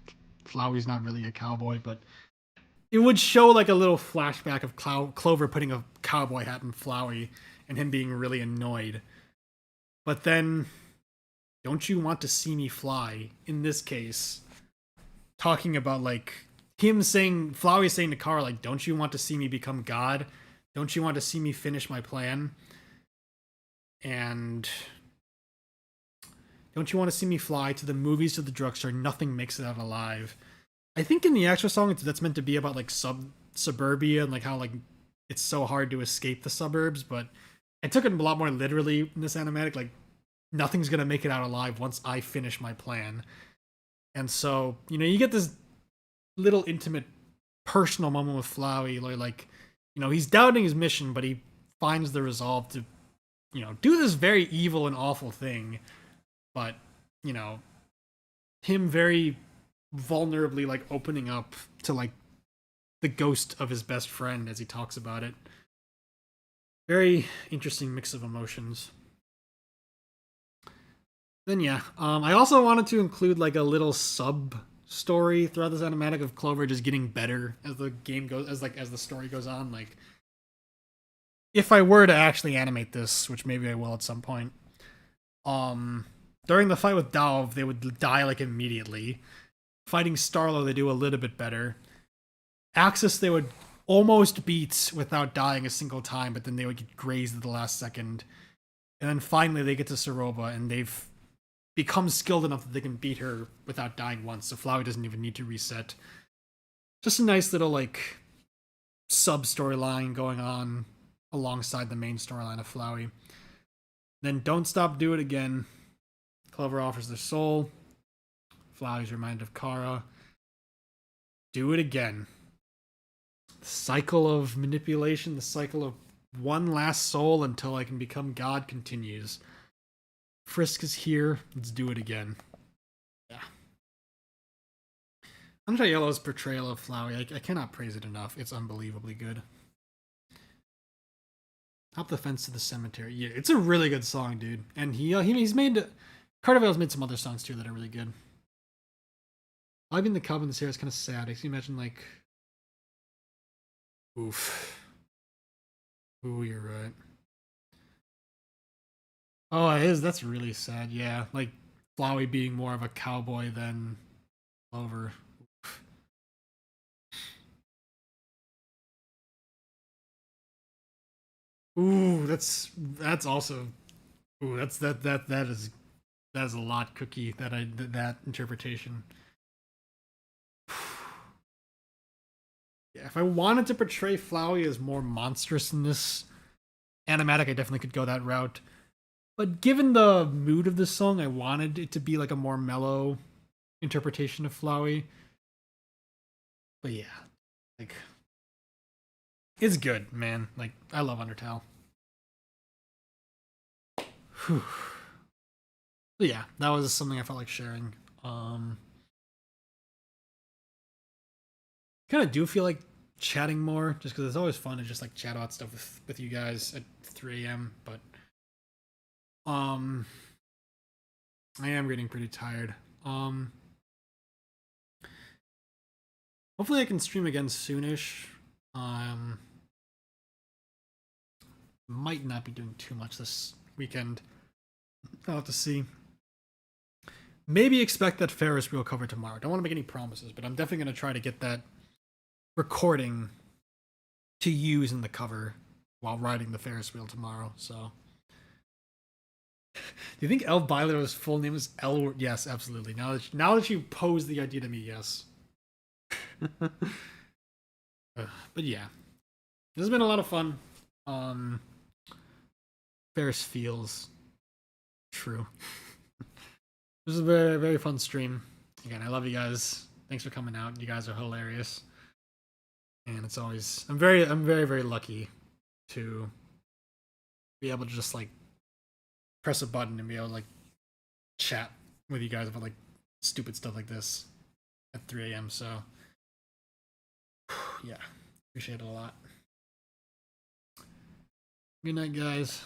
Flowey's not really a cowboy, but it would show like a little flashback of Clover putting a cowboy hat in Flowey and him being really annoyed. But then, don't you want to see me fly? In this case, talking about like him saying, Flowey saying to Kara, like, don't you want to see me become God? Don't you want to see me finish my plan? And don't you want to see me fly to the movies, to the drugstore? Nothing makes it out alive. I think in the actual song, that's meant to be about like suburbia and like how like it's so hard to escape the suburbs. But I took it a lot more literally in this animatic. Like, nothing's gonna make it out alive once I finish my plan. And so, you know, you get this little intimate, personal moment with Flowey, where, like, you know, he's doubting his mission, but he finds the resolve to, you know, do this very evil and awful thing. But, you know, him very vulnerably, like, opening up to, like, the ghost of his best friend as he talks about it. Very interesting mix of emotions. Then yeah, I also wanted to include like a little sub story throughout this animatic of Clover just getting better as the game goes, as the story goes on. Like, if I were to actually animate this, which maybe I will at some point, during the fight with Dalv, they would die like immediately. Fighting Starlow, they do a little bit better. Axis, they would almost beat without dying a single time, but then they would get grazed at the last second. And then finally they get to Soroba, and they've become skilled enough that they can beat her without dying once, so Flowey doesn't even need to reset. Just a nice little, like, sub-storyline going on alongside the main storyline of Flowey. Then Don't Stop, Do It Again. Clover offers their soul. Flowey's reminded of Kara. Do it again. The cycle of manipulation, the cycle of one last soul until I can become God continues. Frisk is here. Let's do it again. Yeah. Undertale Yellow's portrayal of Flowey, I cannot praise it enough. It's unbelievably good. Hop the Fence to the Cemetery. Yeah, it's a really good song, dude. And he's made Carnival's made some other songs too that are really good. I mean, the Cub in this area is kind of sad. Can you imagine like, oof. Ooh, you're right. Oh, it is. That's really sad. Yeah, like Flowey being more of a cowboy than Clover. Ooh, that's also. Ooh, that is a lot, Cookie. That interpretation. Yeah, if I wanted to portray Flowey as more monstrous in this animatic, I definitely could go that route. But given the mood of the song, I wanted it to be like a more mellow interpretation of Flowey. But yeah, like it's good, man. Like I love Undertale. Whew. But yeah, that was something I felt like sharing. Kind of do feel like chatting more, just because it's always fun to just like chat about stuff with you guys at 3 a.m. But um, I am getting pretty tired. Um, Hopefully I can stream again soonish. Um, might not be doing too much this weekend. I'll have to see. Maybe expect that Ferris wheel cover tomorrow. Don't want to make any promises, but I'm definitely going to try to get that recording to use in the cover while riding the Ferris wheel tomorrow. So, do you think El Bailero's full name is El? Yes, absolutely. Now that you pose the idea to me, yes. But yeah, this has been a lot of fun. Ferris feels true. This is a very, very fun stream. Again, I love you guys. Thanks for coming out. You guys are hilarious. And it's always I'm very, very lucky to be able to just like press a button and be able to like chat with you guys about like stupid stuff like this at 3 a.m. So yeah, appreciate it a lot. Good night, guys.